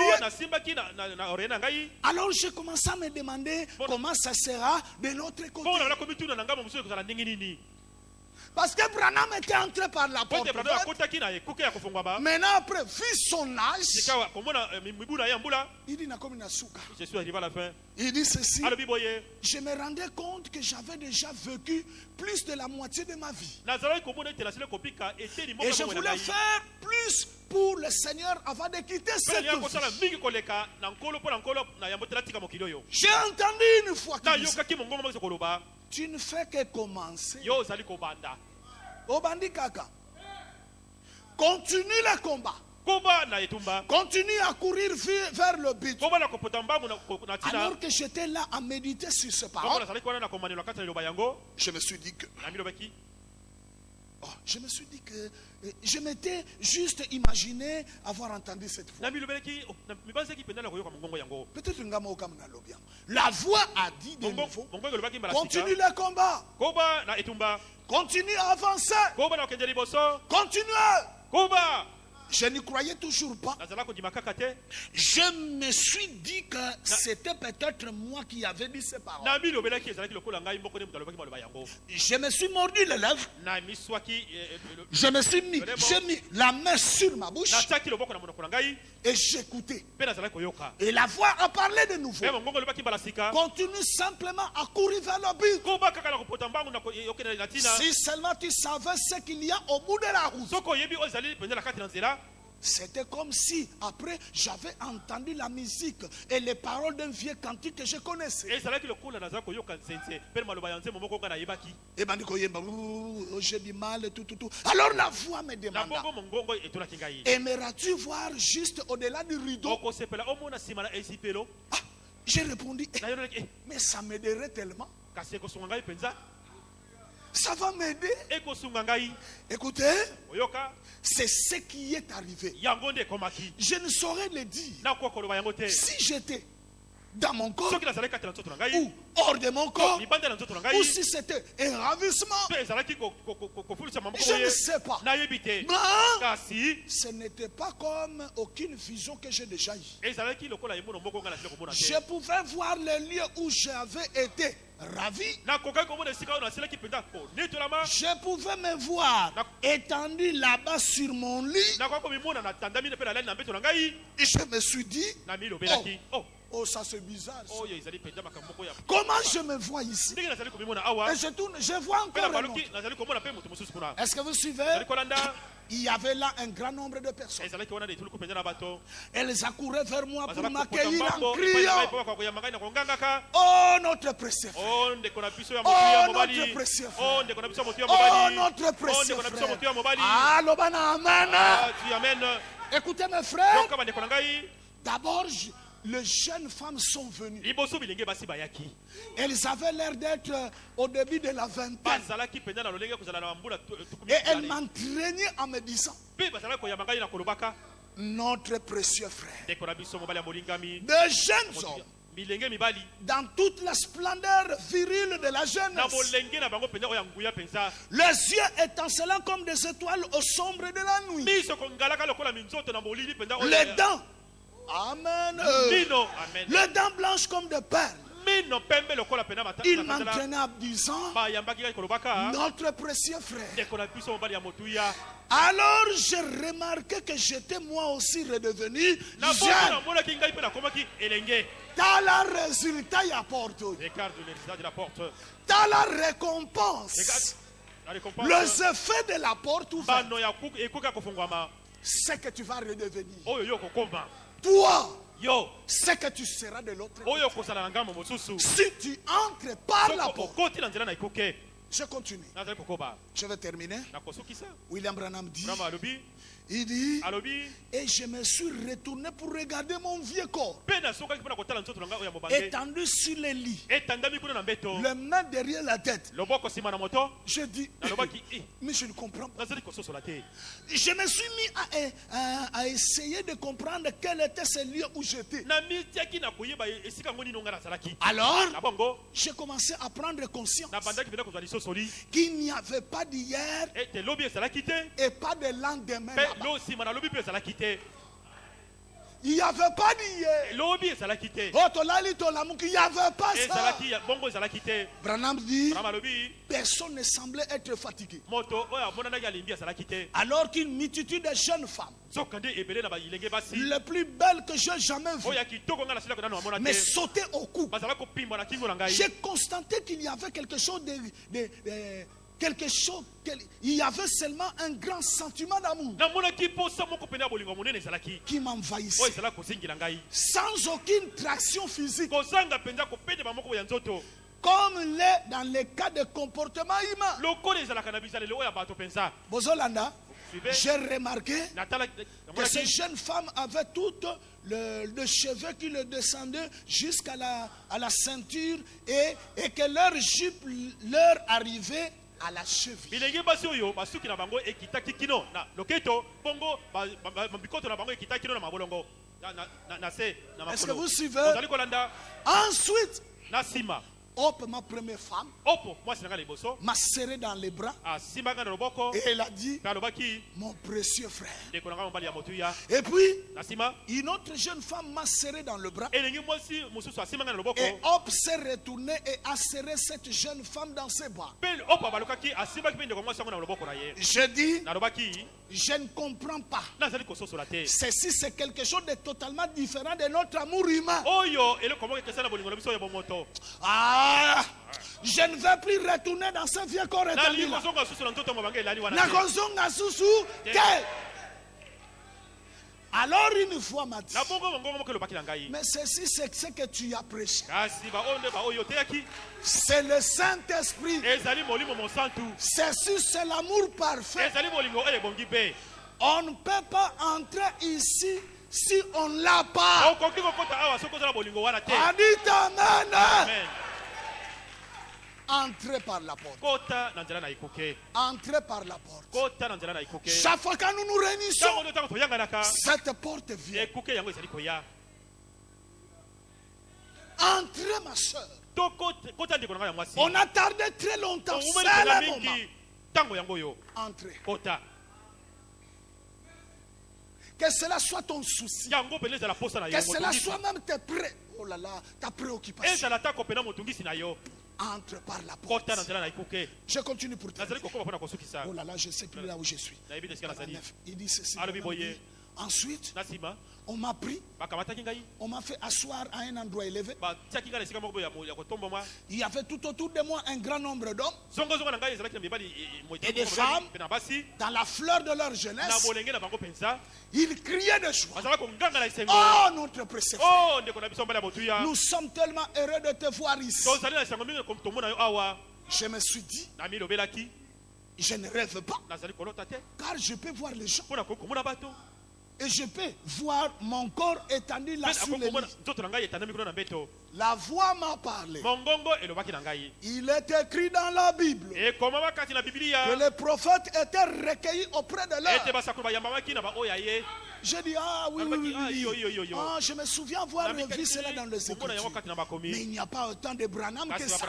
Alors j'ai commencé à me demander comment ça sera de l'autre côté. Parce que Branham était entré par la porte. Maintenant, après, vu son âge, il dit, je suis arrivé à la fin. Il dit ceci, je me rendais compte que j'avais déjà vécu plus de la moitié de ma vie. Et je voulais faire plus pour le Seigneur avant de quitter cette vie. J'ai entendu une fois qu'il disait, tu ne fais que commencer. Obandi Kaka. Continue le combat. Continue à courir vers le but. Alors que j'étais là à méditer sur ce parole, je me suis dit que je m'étais juste imaginé avoir entendu cette voix. Peut-être la voix a dit de nouveau, continue le combat. Continue à avancer. Continuez. Je n'y croyais toujours pas. Je me suis dit que c'était peut-être moi qui avais dit ces paroles. Je me suis mordu les lèvres. J'ai mis la main sur ma bouche. Et j'écoutais. Et la voix a parlé de nouveau. Continue simplement à courir vers le but. Si seulement tu savais ce qu'il y a au bout de la route. C'était comme si, après, j'avais entendu la musique et les paroles d'un vieux cantique que je connaissais. Et j'ai du mal, tout. Alors la voix me demanda, aimeras-tu voir juste au-delà du rideau? Ah, j'ai répondu, mais ça m'aiderait tellement. Ça va m'aider. Écoutez, c'est ce qui est arrivé. Je ne saurais le dire. Si j'étais dans mon corps ou hors de mon corps, ou si c'était un ravissement, je ne sais pas. Mais ce n'était pas comme aucune vision que j'ai déjà eue. Je pouvais voir le lieu où j'avais été ravi. Je pouvais me voir étendu là-bas sur mon lit. Et je me suis dit, oh, ça c'est bizarre. Ça. Comment je me vois ici? Et je tourne, je vois encore un autre. Est-ce que vous suivez? Il y avait là un grand nombre de personnes. Elles accouraient vers moi pour m'accueillir en criant, oh notre précieux frère. Oh notre précieux frère. Oh notre précieux frère. Allô, amen. Écoutez mes frères. D'abord, les jeunes femmes sont venues. Elles avaient l'air d'être au début de la vingtaine. Et elles m'entraînaient en me disant, notre précieux frère. De jeunes hommes, dans toute la splendeur virile de la jeunesse, les yeux étincelants comme des étoiles au sombre de la nuit, les dents, amen, les dents blanches comme des perles. Il m'entraînait en disant, notre précieux frère. Alors j'ai remarqué que j'étais moi aussi redevenu jeune. T'as la résultat, il apporte. T'as la récompense. Les effets de la porte ouverte. C'est que tu vas redevenir. Toi, c'est que tu seras de l'autre côté. Si tu entres par la porte. Je continue. Je vais terminer. William Branham dit, il dit, et je me suis retourné pour regarder mon vieux corps étendu sur le lit, les mains derrière la tête. Je dis, mais je ne comprends pas. Je me suis mis à essayer de comprendre quel était ce lieu où j'étais. Alors, j'ai commencé à prendre conscience qu'il n'y avait pas d'hier et pas de lendemain. Il n'y avait pas d'hier. Il n'y avait pas ça. Branham dit, personne ne semblait être fatigué. Alors qu'une multitude de jeunes femmes, les plus belles que j'ai jamais vues, mais sautaient au cou. J'ai constaté qu'il y avait quelque chose il y avait seulement un grand sentiment d'amour qui m'envahissait sans aucune traction physique, comme l'est dans les cas de comportement humain. Bozolanda, j'ai remarqué que ces jeunes femmes avaient toutes le cheveu qui le descendait jusqu'à la ceinture et que leur jupe leur arrivait à la cheville. Est-ce que vous suivez? Ensuite, Hop, ma première femme, m'a serré dans les bras et elle a dit, mon précieux frère. Et puis, une autre jeune femme m'a serré dans le bras et Hop s'est retourné et a serré cette jeune femme dans ses bras. Je dis, je ne comprends pas. Ceci, c'est quelque chose de totalement différent de notre amour humain. Ah, je ne vais plus retourner dans ce vieux corps étendu. Alors une fois m'a dit, mais ceci c'est ce que tu as prêché. C'est le Saint-Esprit. Ceci c'est l'amour parfait. On ne peut pas entrer ici si on ne l'a pas. Dites Amen. Entrez par la porte. Entrez par la porte. Chaque fois que nous nous réunissons, cette porte vient. Entrez, ma soeur. On a tardé très longtemps. C'est le moment. Entrez. Que cela soit ton souci. Que cela soit même tes prêts. Oh là là, ta préoccupation. Entre par la porte. Je continue pour toi. Oh là là, je ne sais plus là où je suis. Il dit ceci. Ensuite, on m'a pris, on m'a fait asseoir à un endroit élevé. Il y avait tout autour de moi un grand nombre d'hommes et des femmes dans la fleur de leur jeunesse. Ils criaient de joie. Oh, notre précieux frère. Nous sommes tellement heureux de te voir ici. Je me suis dit, je ne rêve pas, car je peux voir les gens. Et je peux voir mon corps étendu là sur le lit. La voix m'a parlé. Il est écrit dans la Bible que les prophètes étaient recueillis auprès de l'heure. J'ai dit, ah oui, oui. Ah, je me souviens avoir vu cela dans les Écritures. Mais il n'y a pas autant de Branham que ça.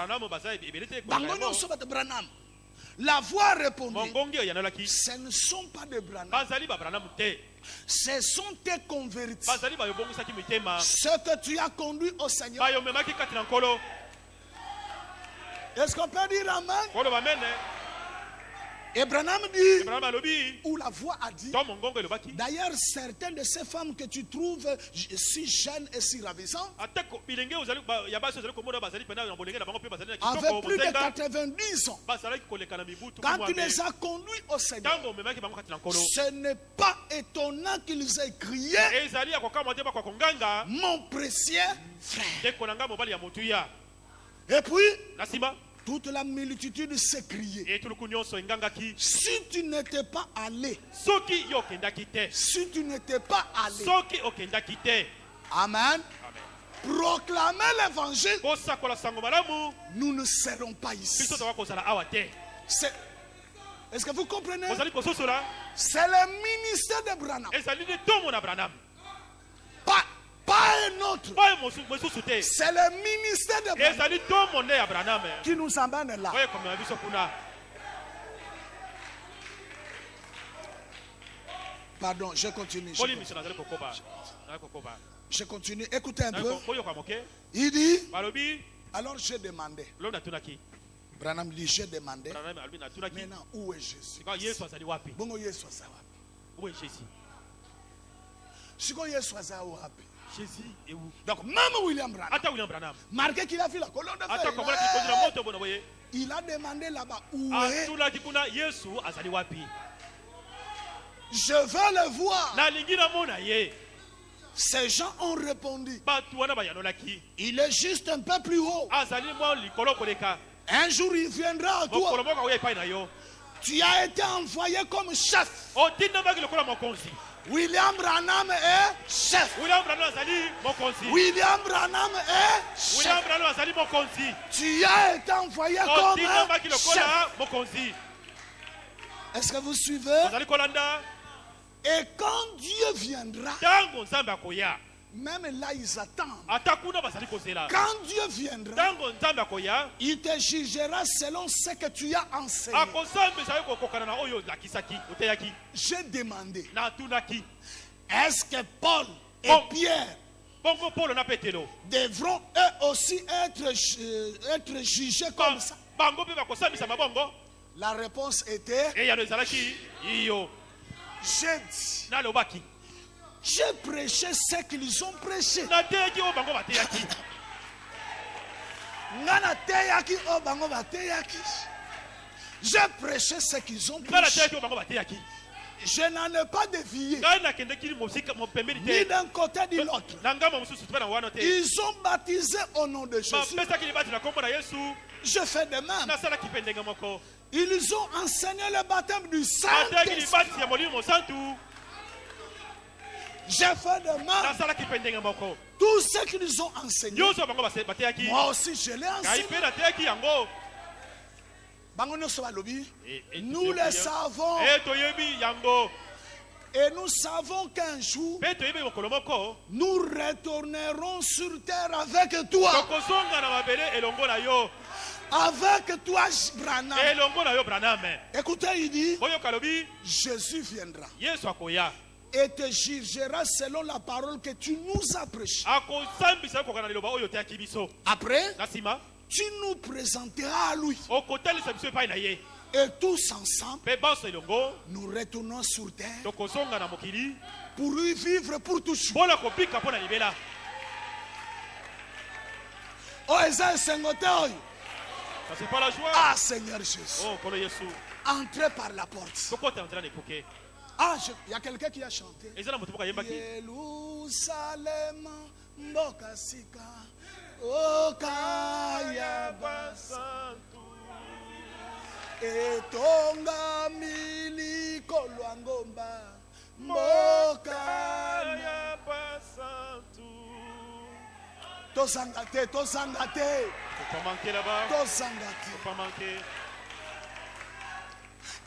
La voix répondit, ce ne sont pas de Branham. Ce sont tes convertis. Ce que tu as conduit au Seigneur. Est-ce qu'on peut dire Amen? Et Branham dit, ou la voix a dit, d'ailleurs certaines de ces femmes que tu trouves si jeunes et si ravissantes, avec plus de 90 ans, quand tu les as conduits au Seigneur, ce n'est pas étonnant qu'ils aient crié, mon précieux frère. Et puis, toute la multitude s'est criée. Si tu n'étais pas allé, si tu n'étais pas allé, Amen, proclamer l'évangile, nous ne serons pas ici. Est-ce que vous comprenez? C'est le ministère de Branham. Pas un autre. C'est le ministère de Branham qui nous emmène là. Pardon, je continue. Je continue. Écoutez un peu. Il dit, alors j'ai demandé. Branham dit, j'ai demandé. Maintenant, où est Jésus? Où est Jésus? Jésus est où? Donc même William Branham, marqué qu'il a fait la colonne de fer, il a demandé là-bas où est. Je veux le voir. Ces gens ont répondu, il est juste un peu plus haut. Un jour il viendra à toi. Tu as été envoyé comme chef. William Branham est chef. William Branham est chef. Tu as été envoyé comme chef. Est-ce que vous suivez? Et quand Dieu viendra, même là ils attendent. Quand Dieu viendra, il te jugera selon ce que tu as enseigné. J'ai demandé, est-ce que Paul et Pierre devront eux aussi être jugés comme ça? La réponse était, j'ai dit, j'ai prêché ce qu'ils ont prêché. J'ai prêché ce qu'ils ont prêché. Je n'en ai pas dévié. Ni d'un côté ni de l'autre. Ils ont baptisé au nom de Jésus. Je fais de même. Ils ont enseigné le baptême du Saint-Esprit. J'ai fait de même. Tout ce qu'ils ont enseigné, moi aussi je l'ai enseigné. Nous le savons. Et nous savons qu'un jour, nous retournerons sur terre avec toi. Avec toi, Branham. Écoutez, il dit, Jésus viendra et te jugera selon la parole que tu nous as prêchée. Après, tu nous présenteras à lui. Et tous ensemble, nous retournons sur terre pour y vivre pour toujours. Oh, ça c'est pas la joie. Ah, Seigneur Jésus. Oh, entrez par la porte. Ah, il y a quelqu'un qui a chanté. Jérusalem, Mbokasika, Okayabasantu, Etonga miliko lwangomba, Mbokayabasantu. Tosangate, tosangate. Faut pas manquer là-bas. Tosangate. Faut pas manquer.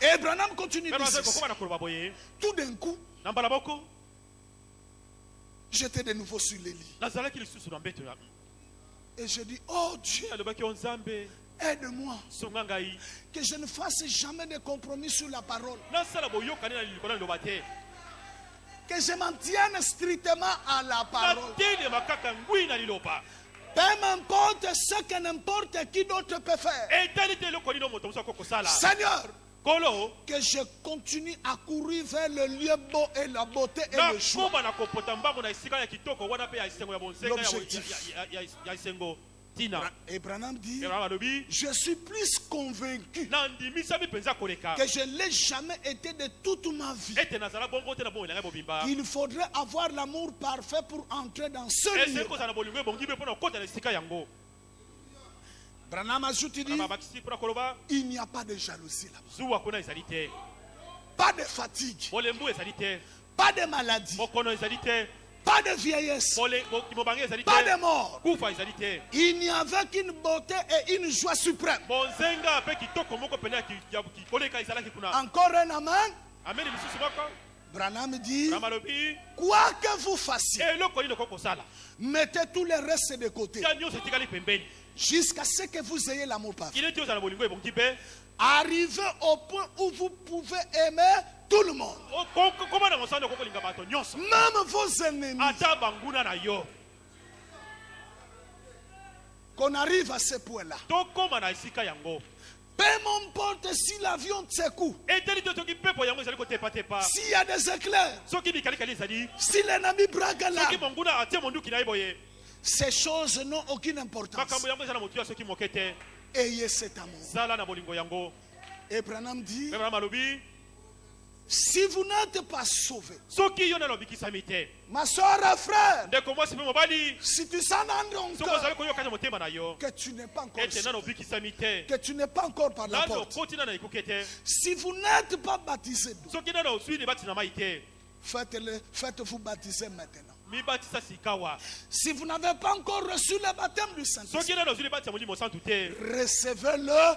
Et Branham continue de dire, tout d'un coup, j'étais de nouveau sur les lits. Et je dis, oh Dieu, aide-moi que je ne fasse jamais de compromis sur la parole. Que je m'en tienne strictement à la parole. Peu m'importe ce que n'importe qui d'autre peut faire. Seigneur, que je continue à courir vers le lieu beau et la beauté et le joie. Et Branham dit, je suis plus convaincu que je ne l'ai jamais été de toute ma vie. Il faudrait avoir l'amour parfait pour entrer dans ce lieu. Branham ajoute, il dit, il n'y a pas de jalousie là-bas. Pas de fatigue. Pas de maladie. Pas de vieillesse. Pas de mort. Il n'y avait qu'une beauté et une joie suprême. Encore un amen. Branham dit, quoi que vous fassiez, mettez tous les restes de côté jusqu'à ce que vous ayez l'amour parfait. Arrivez au point où vous pouvez aimer tout le monde, même vos ennemis. Qu'on arrive à ce point-là. Peu m'importe si l'avion secoue, s'il y a des éclairs, si l'ennemi braque là, ces choses n'ont aucune importance. Ayez cet amour. Et Branham dit, si vous n'êtes pas sauvé, ma soeur et frère, si tu s'en rends compte que tu n'es pas encore sauvé, que tu n'es pas encore par la porte, si vous n'êtes pas baptisé, faites-vous baptiser maintenant. Si vous n'avez pas encore reçu le baptême du Saint-Esprit, recevez-le.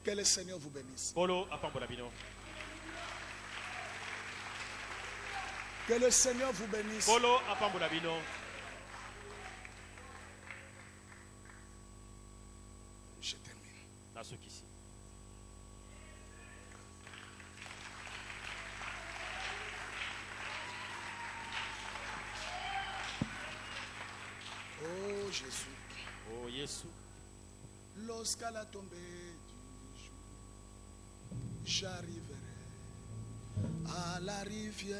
Que le Seigneur vous bénisse. Que le Seigneur vous bénisse. Je termine. Oh Jésus. Oh Jésus. Lorsqu'à la tombée du jour, j'arriverai à la rivière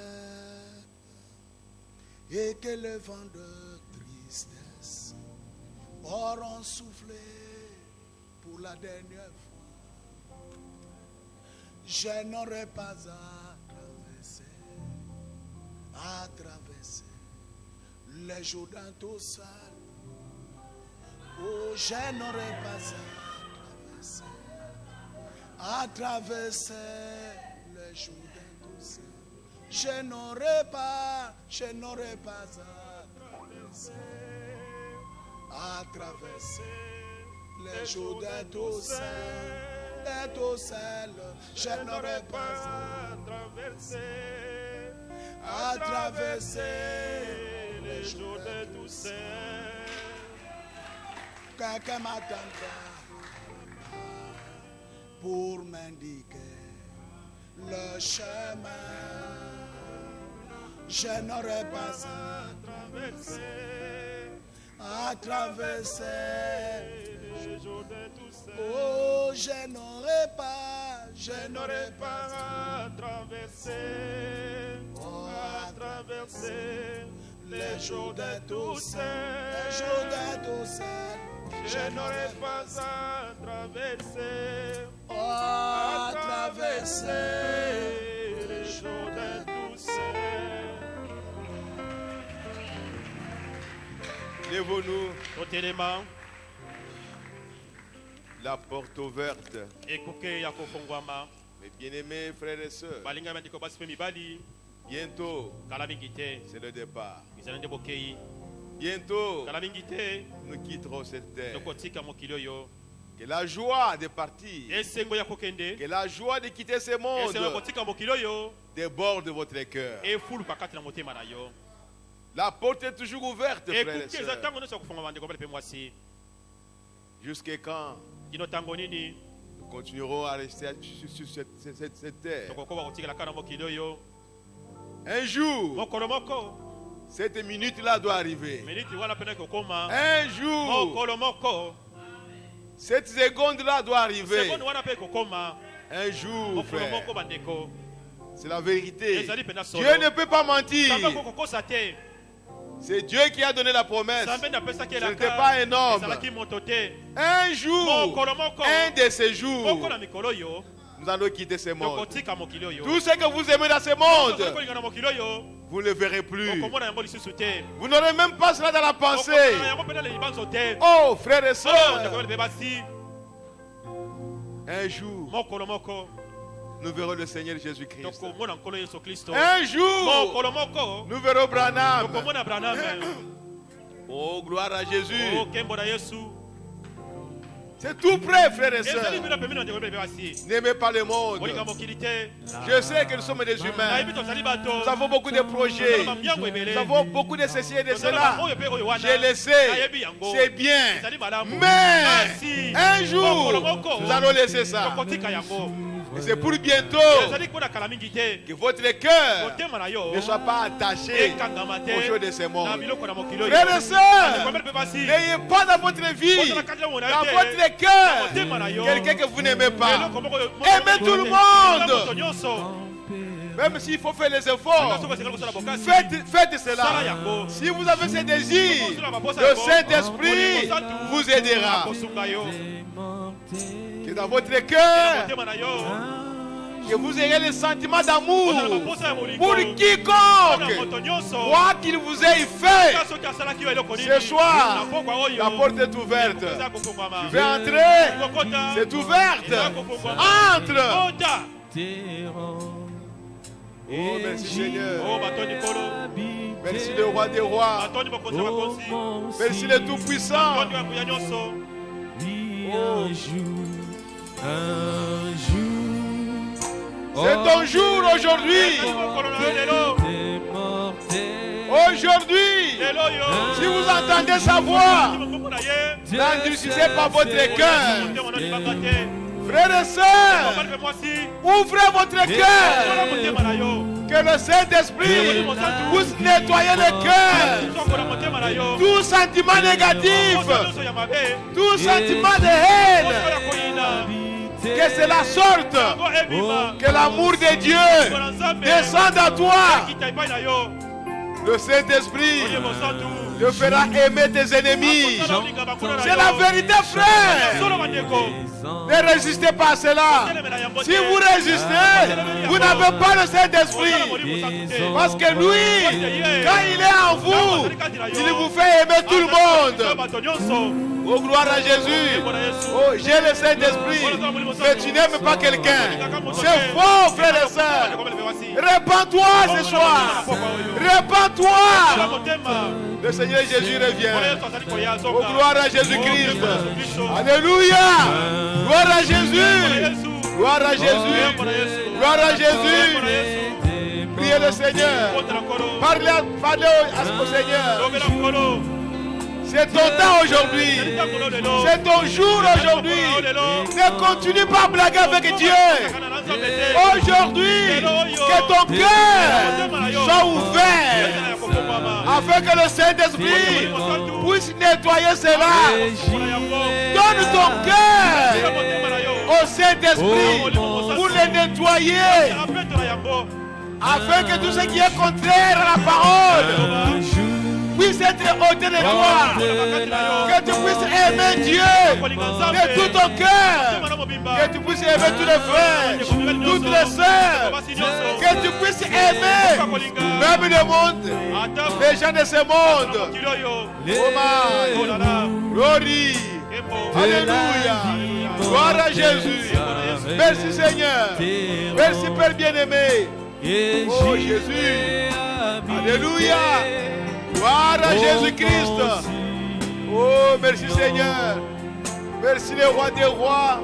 et que le vent de tristesse auront soufflé pour la dernière fois. Je n'aurai pas à traverser les Jourdain tout seul. Oh, je n'aurai pas à traverser les Jourdain tout seul. Je n'aurai pas à traverser les Jourdain tout seul. Je n'aurai pas à traverser les Jourdain tout seul. Quelqu'un m'attendra pour m'indiquer le chemin. Je n'aurai pas à traverser les Jourdain tout seul. Oh, je n'aurai pas à traverser les Jourdain tout seul. Je n'aurai pas à traverser les Jourdain tout seul. Lèvons-nous. La porte ouverte. Mes bien-aimés frères et sœurs, bientôt, c'est le départ. Bientôt, nous quitterons cette terre. Que la joie de partir, que la joie de quitter ce monde déborde de votre cœur. La porte est toujours ouverte, frères et sœurs. Jusqu'à quand nous continuerons à rester sur cette terre? Un jour, cette minute-là doit arriver. Un jour, cette seconde-là doit arriver. Un jour, frère. C'est la vérité. Dieu ne peut pas mentir. C'est Dieu qui a donné la promesse. Ce n'était pas un homme. Un jour, un de ces jours, nous allons quitter ce monde. Tout ce que vous aimez dans ce monde, vous ne le verrez plus. Vous n'aurez même pas cela dans la pensée. Oh, frères et sœurs, un jour, nous verrons le Seigneur Jésus-Christ. Un jour, nous verrons Branham. Oh, gloire à Jésus. C'est tout prêt, frères et sœurs. N'aimez pas le monde. Je sais que nous sommes des humains. Nous avons beaucoup de projets. Nous avons beaucoup de ceci et de cela. Je le sais. C'est bien. Mais un jour, nous allons laisser ça. Et c'est pour bientôt que votre cœur ne soit pas attaché aux choses de ce monde. Frères et sœurs, n'ayez pas dans votre vie, dans votre cœur, quelqu'un que vous n'aimez pas. Aimez tout le monde. Même s'il faut faire les efforts, faites cela. Si vous avez ces désirs, le Saint-Esprit vous aidera. Que dans votre cœur, que vous ayez le sentiment d'amour pour quiconque, quoi qu'il vous ait fait. Ce soir, la porte est ouverte. Tu veux entrer? C'est ouverte. Entre. Oh, merci Seigneur. Merci le roi des rois. Merci le Tout-Puissant. C'est ton jour aujourd'hui. Aujourd'hui, si vous entendez sa voix, n'endurcissez pas votre cœur. Frères et sœurs, ouvrez votre cœur. Que le Saint-Esprit puisse nettoyer le cœur. Tout sentiment négatif, tout sentiment de haine, que cela sorte. Que l'amour de Dieu descende à toi. Le Saint-Esprit te fera aimer tes ennemis. C'est la vérité, frère. Ne résistez pas à cela. Si vous résistez, vous n'avez pas le Saint-Esprit. Parce que lui, quand il est en vous, il vous fait aimer tout le monde. Oh, gloire à Jésus. Oh, j'ai le Saint-Esprit, mais tu n'aimes pas quelqu'un. C'est faux, frère et sœur. Répands-toi ce soir. Répands-toi. Le Seigneur Jésus revient. Oh, gloire à Jésus-Christ. Alléluia. Gloire à Jésus. Gloire à Jésus. Gloire à Jésus. Priez le Seigneur. Parlez au Seigneur. C'est ton temps aujourd'hui. C'est ton jour aujourd'hui. Ne continue pas à blaguer avec Dieu. Aujourd'hui, que ton cœur soit ouvert afin que le Saint-Esprit puisse nettoyer cela. Donne ton cœur au Saint-Esprit pour le nettoyer afin que tout ce qui est contraire à la parole puisse être ôté de toi. Que tu puisses aimer Dieu de tout ton cœur. Que tu puisses aimer tous les frères, toutes les sœurs. Que tu puisses aimer même le monde, les gens de ce monde. Glory. Alléluia. Gloire à Jésus. Merci Seigneur. Merci Père bien-aimé. Oh Jésus. Alléluia. Gloire à Jésus-Christ. Oh, merci Seigneur. Merci le roi des rois.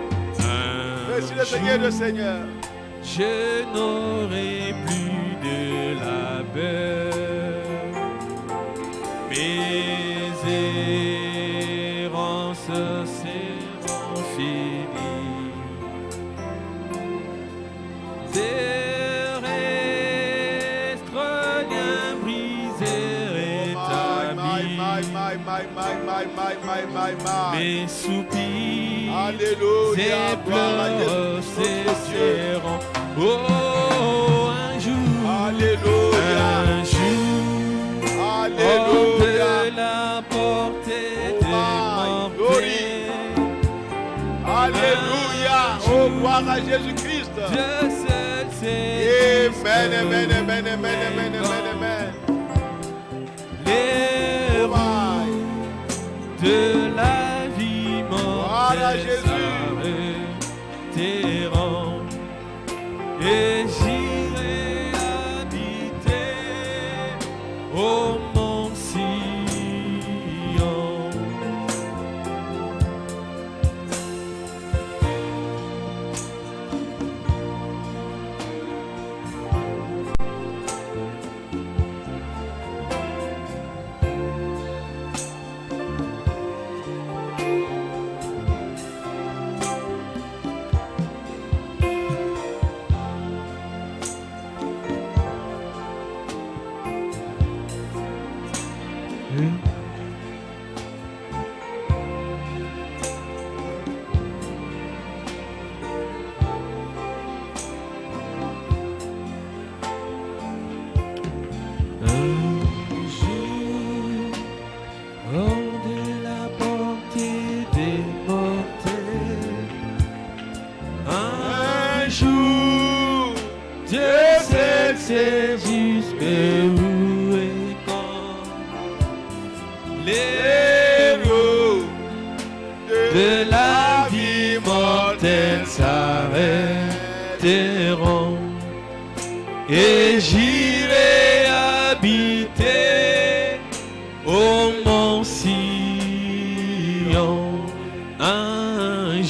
Merci le Seigneur des seigneurs. Je n'aurai plus de labeur. Mes errances seront finies. Mes soupirs, Alléluia, ces pleurs cesseront. Oh, un jour, Alléluia, un jour, Alléluia, hors de la portée des mortels. Alléluia, oh gloire à Jésus-Christ. Dieu seul sait. Amen, amen, amen, amen, amen, amen, amen. Les roues de la vie mortelle s'arrêteront et j'irai habiter au mont Sion. C'est jusque où et quand les roues de la vie mortelle s'arrêteront et j'irai habiter au mont Sion un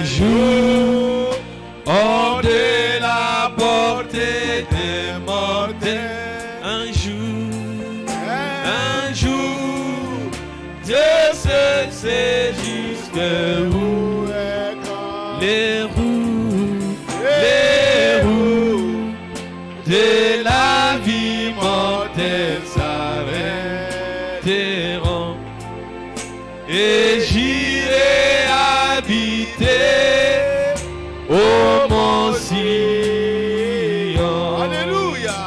jour, hors de la portée des mortels. Un jour, Dieu seul sait jusqu'où les roues de la vie mortelle s'arrêteront et j'irai habiter au mont Sion. Alléluia.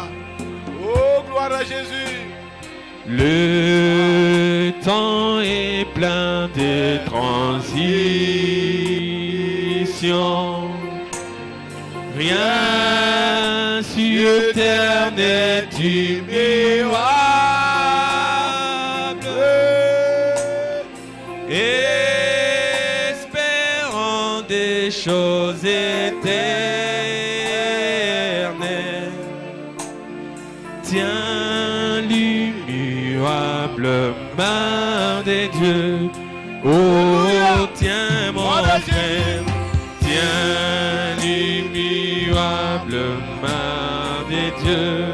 Oh, gloire à Jésus. Le temps est plein de transitions. Rien sur terre n'est immuable. Espérant des choses éternelles. Tiens l'immuable main des dieux. Oh, tiens mon frère. Tiens l'immuable main des dieux.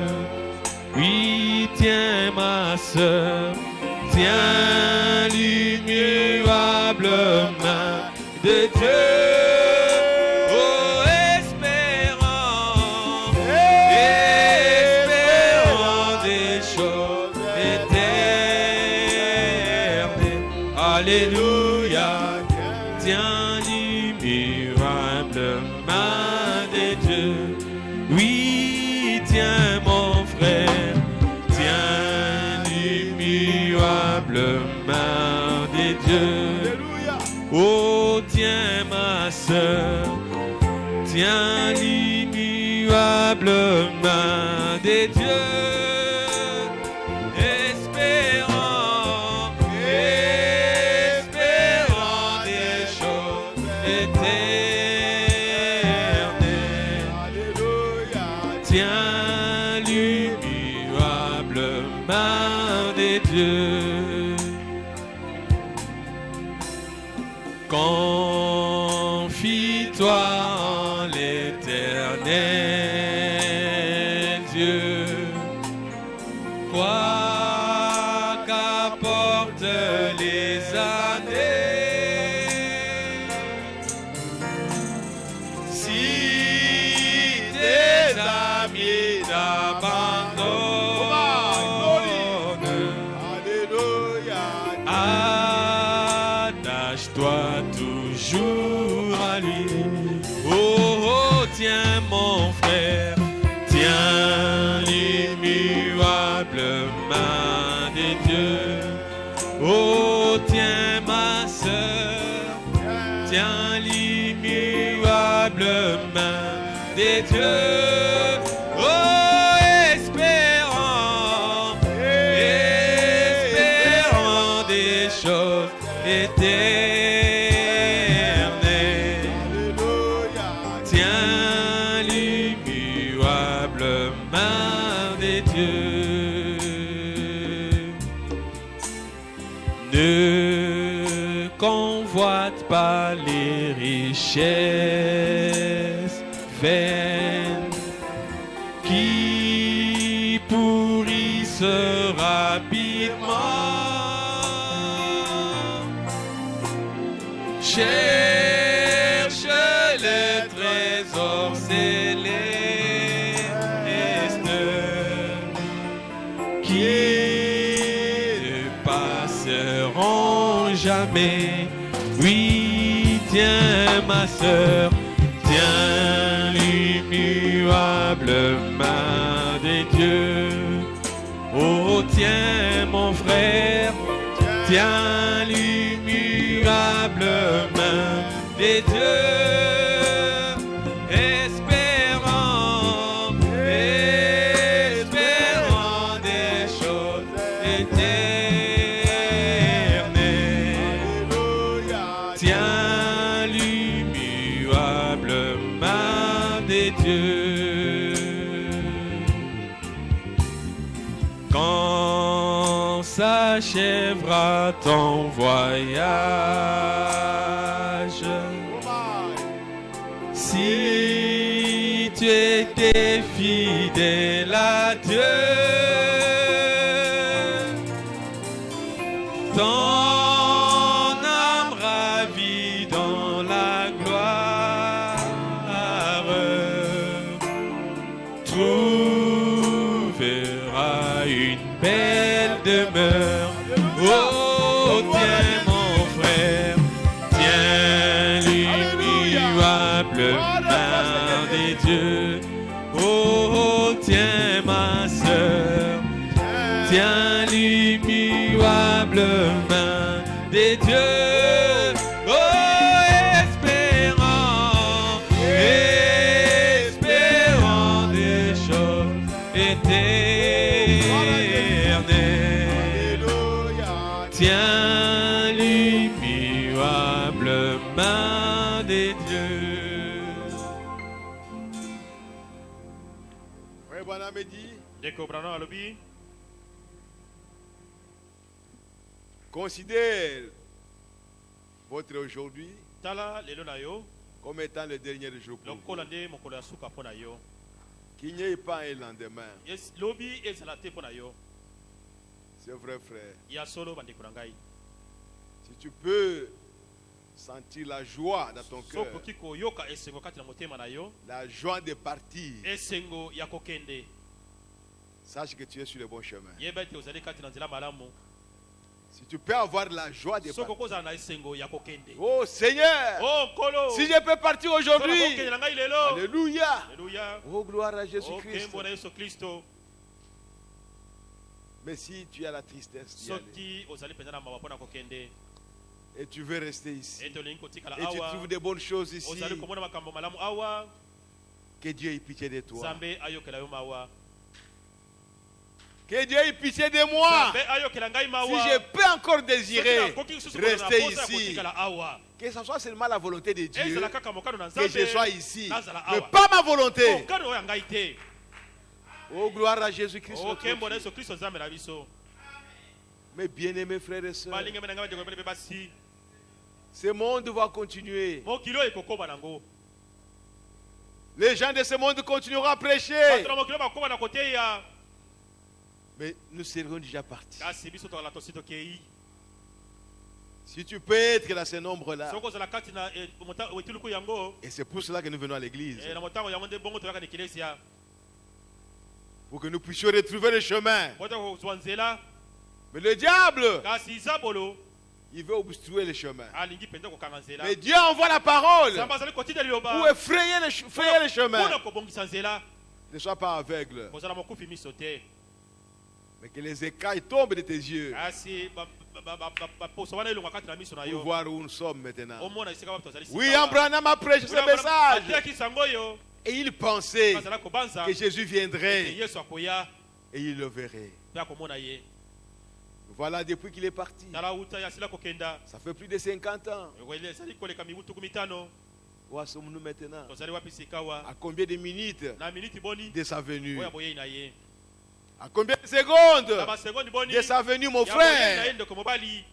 Oui, tiens ma sœur. Tiens l'immuable main de Dieu. Oh, espérant des choses éternelles. Alléluia. Tiens l'immuable main de Dieu. Oui, tiens mon frère. Tiens l'immuable main de Dieu. Oh, tiens ma sœur. Tiens l'immuable main de Dieu. Espérant des choses éternelles. Alléluia. Tiens l'immuable main de Dieu. Confie-toi en l'Éternel Dieu. Quoi qu'apportent les années, si tes amis t'abandonnent, attache-toi toujours à lui. Oh, tiens mon frère, tiens l'immuable main de Dieu. Oh, tiens ma sœur, tiens l'immuable main de Dieu. Oh, espérant des choses éternelles. Tiens l'immuable main de Dieu. Ne convoite pas les richesses vaines qui pourrissent rapidement. Cherche le trésor céleste qui ne passeront jamais. Oui, tiens ma sœur, tiens l'immuable main de Dieu. Oh, tiens mon frère, tiens l'immuable main de Dieu. Espérant des choses éternelles. Tiens l'immuable main de Dieu. Quand s'achèvera ton voyage, si tu étais fidèle à Dieu, ton âme ravie dans la gloire trouvera une belle demeure. Oh, tiens mon frère, tiens l'immuable main de Dieu. Oh, tiens ma sœur, tiens l'immuable main des dieux. Oh, espérant des choses éternelles. Tiens l'immuable main des dieux. Frère Branham dit, considère votre aujourd'hui comme étant le dernier jour pour vous. Qu'il n'y ait pas un lendemain. C'est vrai, frère. Si tu peux sentir la joie dans ton cœur, la joie de partir, sache que tu es sur le bon chemin. Si tu peux avoir la joie de partir. Oh Seigneur, si je peux partir aujourd'hui, alléluia. Oh gloire à Jésus-Christ. Mais si tu as la tristesse et tu veux rester ici, et tu trouves des bonnes choses ici, que Dieu ait pitié de toi. Que Dieu ait pitié de moi. Si je peux encore désirer rester ici, que ce soit seulement la volonté de Dieu, que je sois ici, mais pas ma volonté. Oh, gloire à Jésus-Christ. Mes bien-aimés frères et sœurs, ce monde va continuer. Les gens de ce monde continueront à prêcher. Mais nous serons déjà partis. Si tu peux être dans ce nombre-là, et c'est pour cela que nous venons à l'église, pour que nous puissions retrouver le chemin. Mais le diable, il veut obstruer le chemin. Mais Dieu envoie la parole pour effrayer le chemin. Ne sois pas aveugle, mais que les écailles tombent de tes yeux pour voir où nous sommes maintenant. Oui, Branham a prêché ce message et il pensait que Jésus viendrait et il le verrait. Voilà, depuis qu'il est parti, ça fait plus de 50 ans. Où sommes-nous maintenant? À combien de minutes de sa venue? À combien de secondes de sa venue, mon frère?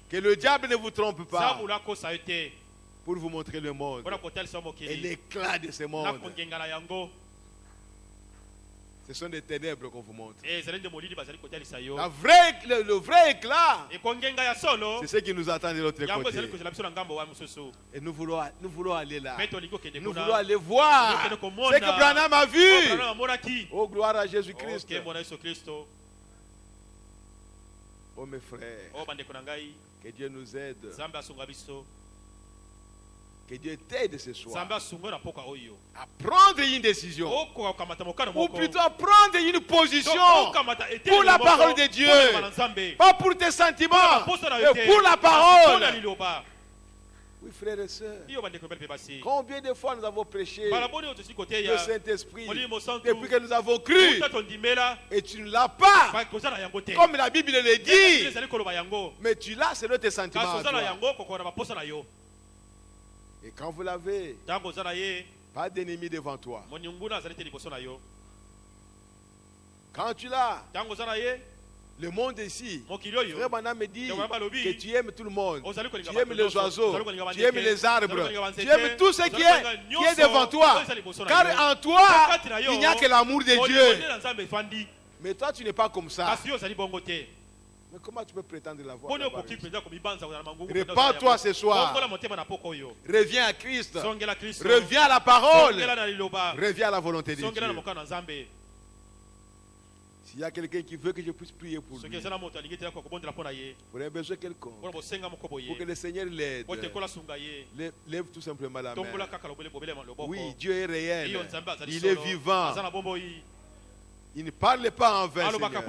Que le diable ne vous trompe pas pour vous montrer le monde et l'éclat de ce monde. Ce sont des ténèbres qu'on vous montre. Le vrai éclat, c'est ce qui nous attend de l'autre côté. Et nous voulons aller là. Nous voulons aller voir ce que Branham a vu. Oh, gloire à Jésus-Christ. Oh, mes frères, que Dieu nous aide. Que Dieu t'aide ce soir à prendre une décision, ou plutôt à prendre une position pour la parole de Dieu, pas pour tes sentiments, mais pour la parole. Oui, frères et sœurs, combien de fois nous avons prêché le Saint-Esprit depuis que nous avons cru et tu ne l'as pas, comme la Bible le dit, mais tu l'as selon tes sentiments. Et quand vous l'avez, pas d'ennemi devant toi. Quand tu l'as, le monde ici, Frère Branham me dit que tu aimes tout le monde. Tu aimes les oiseaux, tu aimes les arbres, tu aimes tout ce qui est devant toi. Car en toi, il n'y a que l'amour de Dieu. Mais toi, tu n'es pas comme ça. Mais comment tu peux prétendre l'avoir? Répands-toi ce soir. Reviens à Christ. Reviens à la parole. Reviens à la volonté de Dieu. S'il y a quelqu'un qui veut que je puisse prier pour lui, vous avez besoin de quelqu'un pour que le Seigneur l'aide, lève tout simplement la main. Oui, Dieu est réel. Il est vivant. Il ne parle pas en vain, Seigneur.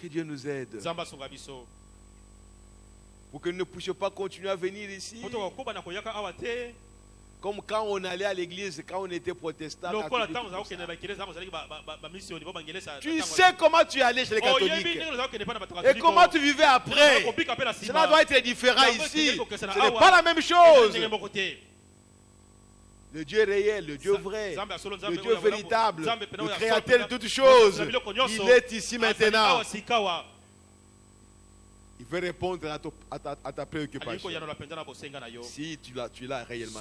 Que Dieu nous aide. Pour que nous ne puissions pas continuer à venir ici. Comme quand on allait à l'église, quand on était protestant. Tu sais comment tu allais chez les catholiques. Et comment tu vivais après. Cela doit être différent ici. Ce n'est pas la même chose. Le Dieu réel, le Dieu vrai, le Dieu véritable, le créateur de toutes choses, il est ici maintenant. Il veut répondre à ta préoccupation. Si tu l'as réellement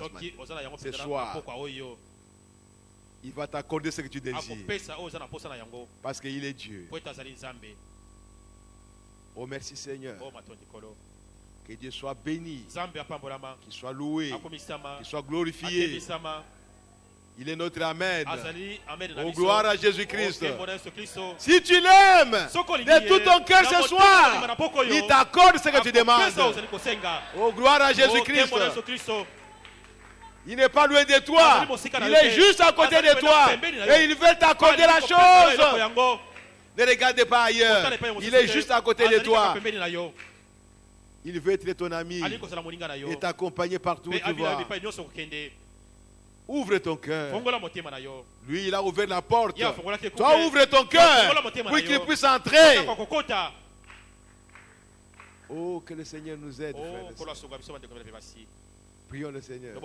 ce soir, il va t'accorder ce que tu désires. Parce qu'il est Dieu. Oh, merci Seigneur. Que Dieu soit béni, qu'il soit loué, qu'il soit glorifié. Il est notre Amen. Oh, gloire à Jésus-Christ. Si tu l'aimes de tout ton cœur ce soir, il t'accorde ce que tu demandes. Oh, gloire à Jésus-Christ. Il n'est pas loin de toi. Il est juste à côté de toi. Et il veut t'accorder la chose. Ne regarde pas ailleurs. Il est juste à côté de toi. Il veut être ton ami et t'accompagner partout où tu vas. Ouvre ton cœur. Lui, il a ouvert la porte. Toi, ouvre ton cœur pour qu'il puisse entrer. Oh, que le Seigneur nous aide. Prions le Seigneur.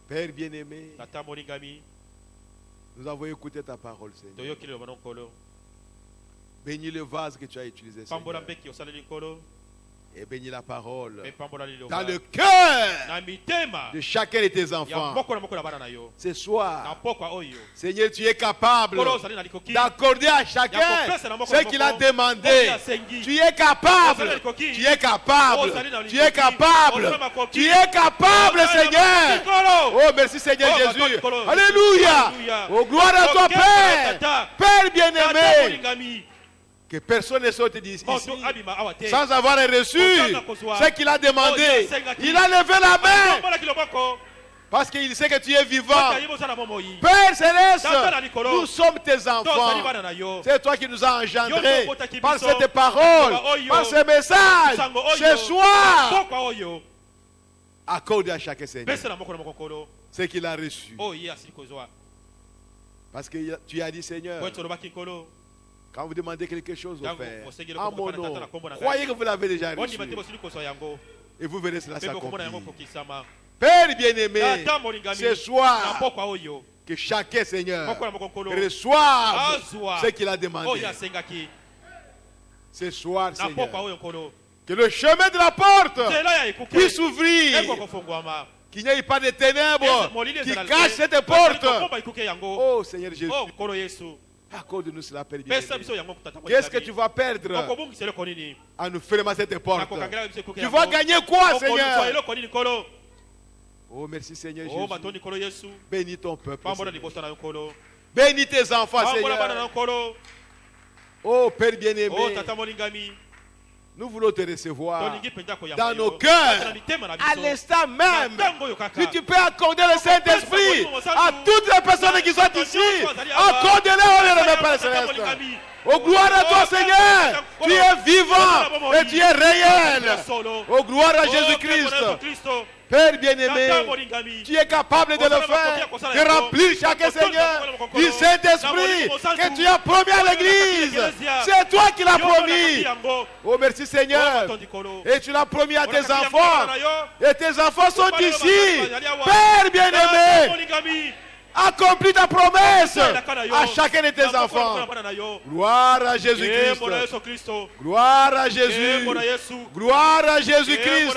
Père bien-aimé, nous avons écouté ta parole, Seigneur. Bénis le vase que tu as utilisé, Seigneur. Et bénis la parole dans le cœur de chacun de tes enfants. Ce soir, Seigneur, tu es capable d'accorder à chacun ce qu'il a demandé. Tu es capable. Tu es capable. Tu es capable. Tu es capable, Seigneur. Oh, merci, Seigneur Jésus. Alléluia. Oh, gloire à toi, Père. Père bien-aimé. Que personne ne sorte d'ici sans avoir reçu ce qu'il a demandé. Il a levé la main parce qu'il sait que tu es vivant. Père Céleste, nous sommes tes enfants. C'est toi qui nous as engendrés par cette parole, par ce message. Ce soir, accorde à chacun, Seigneur, ce qu'il a reçu. Parce que tu as dit, Seigneur, quand vous demandez quelque chose au Père, en mon nom, croyez que vous l'avez déjà reçu. Et vous verrez cela s'accomplir. Père bien-aimé, ce soir, que chacun, Seigneur, reçoive ce qu'il a demandé. Ce soir, Seigneur, que le chemin de la porte puisse s'ouvrir. Qu'il n'y ait pas de ténèbres qui cachent cette porte. Oh Seigneur Jésus. Accorde-nous cela, Père bien-aimé. Qu'est-ce que tu vas perdre en nous fermant cette porte? Tu vas gagner quoi, Seigneur? Oh, merci, Seigneur Jésus. Bénis ton peuple, Seigneur. Bénis tes enfants, Seigneur. Oh, Père bien-aimé, nous voulons te recevoir dans nos cœurs, à l'instant même. Si tu peux accorder le Saint-Esprit à toutes les personnes qui sont ici, accorde-le, on le remet par le Céleste. Oh, gloire à toi, Seigneur. Tu es vivant et tu es réel. Oh, gloire à Jésus-Christ. Père bien-aimé, tu es capable de le faire, de remplir chacun, Seigneur, du Saint-Esprit que tu as promis à l'Église. C'est toi qui l'as promis. Oh, merci, Seigneur. Et tu l'as promis à tes enfants. Et tes enfants sont ici. Père bien-aimé, accomplis ta promesse à chacun de tes enfants. Gloire à Jésus-Christ. Gloire à Jésus. Gloire à Jésus-Christ.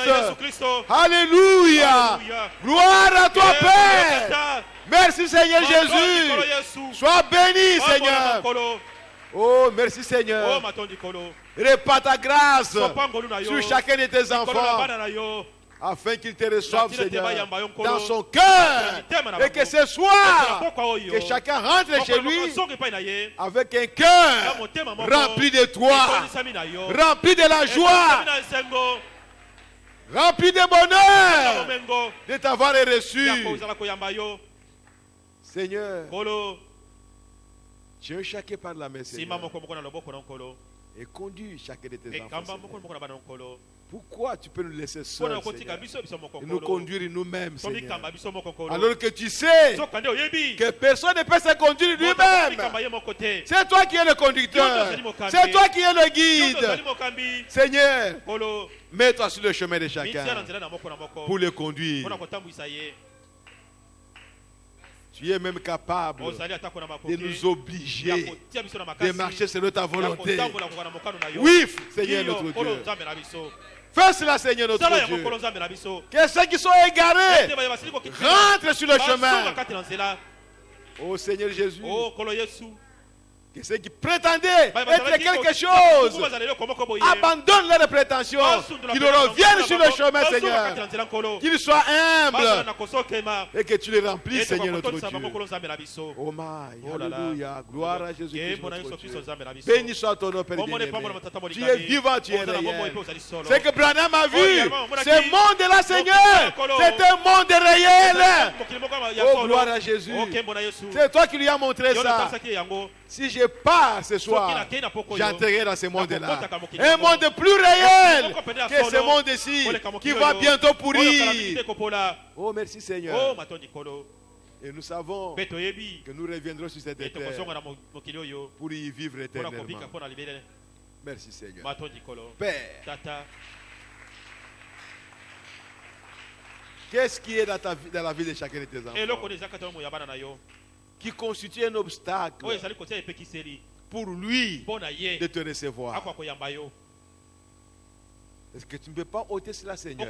Alléluia. Gloire à toi, Père. Merci, Seigneur Jésus. Sois béni, Seigneur. Oh, merci, Seigneur. Répand ta grâce sur chacun de tes enfants, afin qu'il te reçoive, Seigneur, dans son cœur. Et que ce soir, que chacun rentre chez lui avec un cœur rempli de toi, rempli de la joie, rempli de bonheur de t'avoir reçu. Seigneur, Tiens chacun par la main, Seigneur, et conduis chacun de tes enfants, Seigneur. Pourquoi tu peux nous laisser seuls, Seigneur, et nous conduire nous-mêmes, Seigneur, alors que tu sais que personne ne peut se conduire lui-même. C'est toi qui es le conducteur, c'est toi qui es le guide. Seigneur, mets-toi sur le chemin de chacun pour le conduire. Tu es même capable de nous obliger de marcher selon ta volonté. Oui, Seigneur notre Dieu. Fais cela, Seigneur notre Dieu. Que ceux qui sont égarés rentrent sur le chemin. Oh Seigneur Jésus. Que ceux qui prétendaient être quelque chose abandonnent leurs prétentions, qu'ils reviennent sur le chemin, Seigneur, qu'ils soient humbles et que tu les remplisses, Seigneur notre Dieu. Oh my, alléluia, gloire à Jésus-Christ. Béni soit ton nom, Père bien-aimé. Tu es vivant, tu es réel. C'est que Branham a vu, ce monde-là, Seigneur, c'est un monde réel. Oh, gloire à Jésus. C'est toi qui lui as montré ça. Si je pars ce soir, j'entrerai dans ce monde-là. Un monde plus réel que ce monde-ci qui va bientôt pourrir. Oh, merci Seigneur. Et nous savons que nous reviendrons sur cette terre pour y vivre éternellement. Merci Seigneur. Père, qu'est-ce qui est dans la vie de chacun de tes enfants qui constitue un obstacle pour lui de te recevoir? Est-ce que tu ne peux pas ôter cela, Seigneur,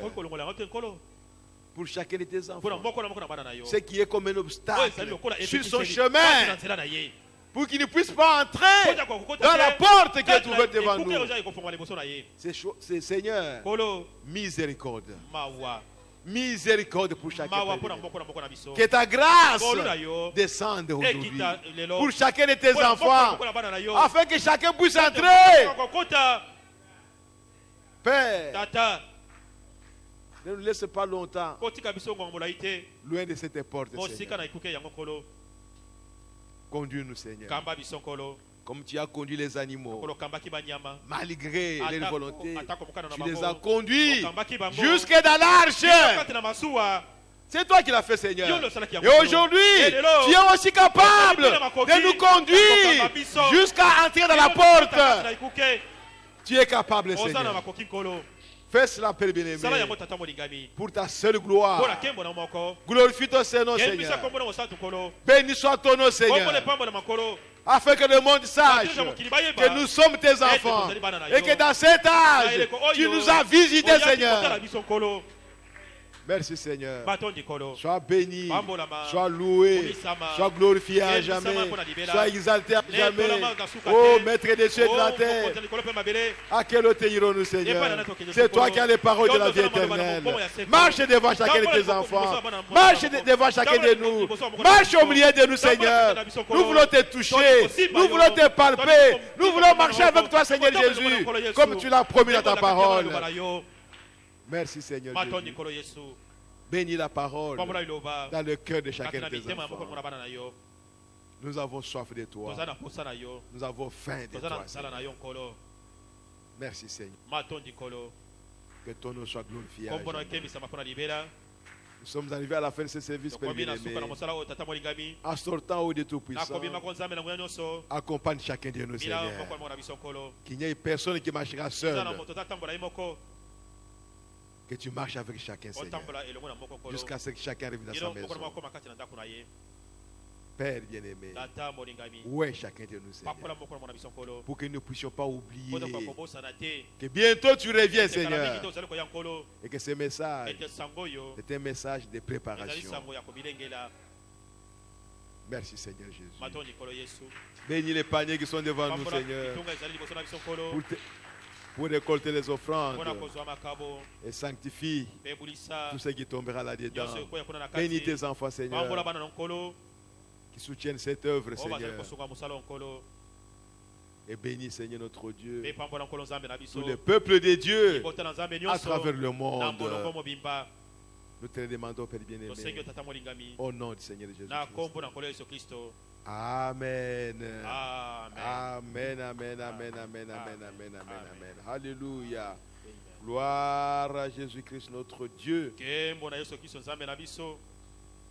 pour chacun de tes enfants? Ce qui est comme un obstacle sur son chemin, pour qu'il ne puisse pas entrer dans la porte qui est ouverte devant nous. C'est Seigneur, miséricorde. Miséricorde pour chacun. Que ta grâce descende aujourd'hui pour chacun de tes enfants, afin que chacun puisse entrer. Père, ne nous laisse pas longtemps loin de cette porte, Seigneur. Conduis-nous, Seigneur, comme tu as conduit les animaux, malgré leur volonté, tu les as conduits jusque dans l'arche. C'est toi qui l'as fait, Seigneur. Et aujourd'hui, tu es aussi capable de nous conduire jusqu'à entrer dans la porte. Tu es capable, Seigneur. Fais cela, Père bien-aimé, pour ta seule gloire. Glorifie ton Seigneur, Seigneur. Béni soit ton nom, Seigneur, afin que le monde sache que nous sommes tes enfants et que dans cet âge, tu nous as visités, Seigneur. Merci Seigneur. Sois béni, sois loué, sois glorifié à jamais, sois exalté à jamais. Oh Maître des cieux et de la terre, à quel autre irons-nous, Seigneur? C'est toi qui as les paroles de la vie éternelle. Marche devant chacun de tes enfants, marche devant chacun de nous, marche au milieu de nous, Seigneur. Nous voulons te toucher, nous voulons te palper, nous voulons marcher avec toi, Seigneur Jésus, comme tu l'as promis dans ta parole. Merci Seigneur Jésus. Bénis la parole dans le cœur de chacun de tes enfants. Nous avons soif de toi. Nous avons faim de toi, Seigneur. Merci Seigneur. Que ton nom soit glorifié. Nous sommes arrivés à la fin de ce service, Père bien-aimé. En sortant au de Tout-Puissant, accompagne chacun de nous, Seigneur. Qu'il n'y ait personne qui marchera seul. Que tu marches avec chacun, Seigneur, jusqu'à ce que chacun arrive dans sa maison. Père bien-aimé, où est chacun de nous, Seigneur, pour que nous ne puissions pas oublier que bientôt tu reviens, Seigneur, et que ce message est un message de préparation. Merci, Seigneur Jésus. Bénis les paniers qui sont devant nous, Seigneur, pour récolter les offrandes et sanctifie tout ce qui tombera là-dedans. Bénis tes enfants, Seigneur, qui soutiennent cette œuvre, Seigneur. Et bénis, Seigneur, notre Dieu, tout le peuple de Dieu à travers le monde. Nous te le demandons, Père bien-aimé, au nom du Seigneur Jésus-Christ. Amen. Amen. Amen, amen, amen, amen, amen, amen, amen, amen. Alléluia. Gloire à Jésus-Christ notre Dieu.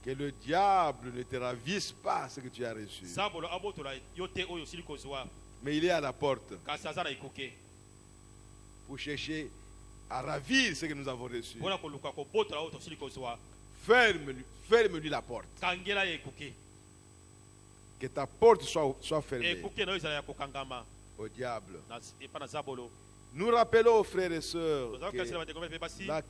Que le diable ne te ravisse pas ce que tu as reçu. Mais il est à la porte pour chercher à ravir ce que nous avons reçu. Ferme-lui la porte. Que ta porte soit fermée au diable. Nous rappelons aux frères et sœurs que la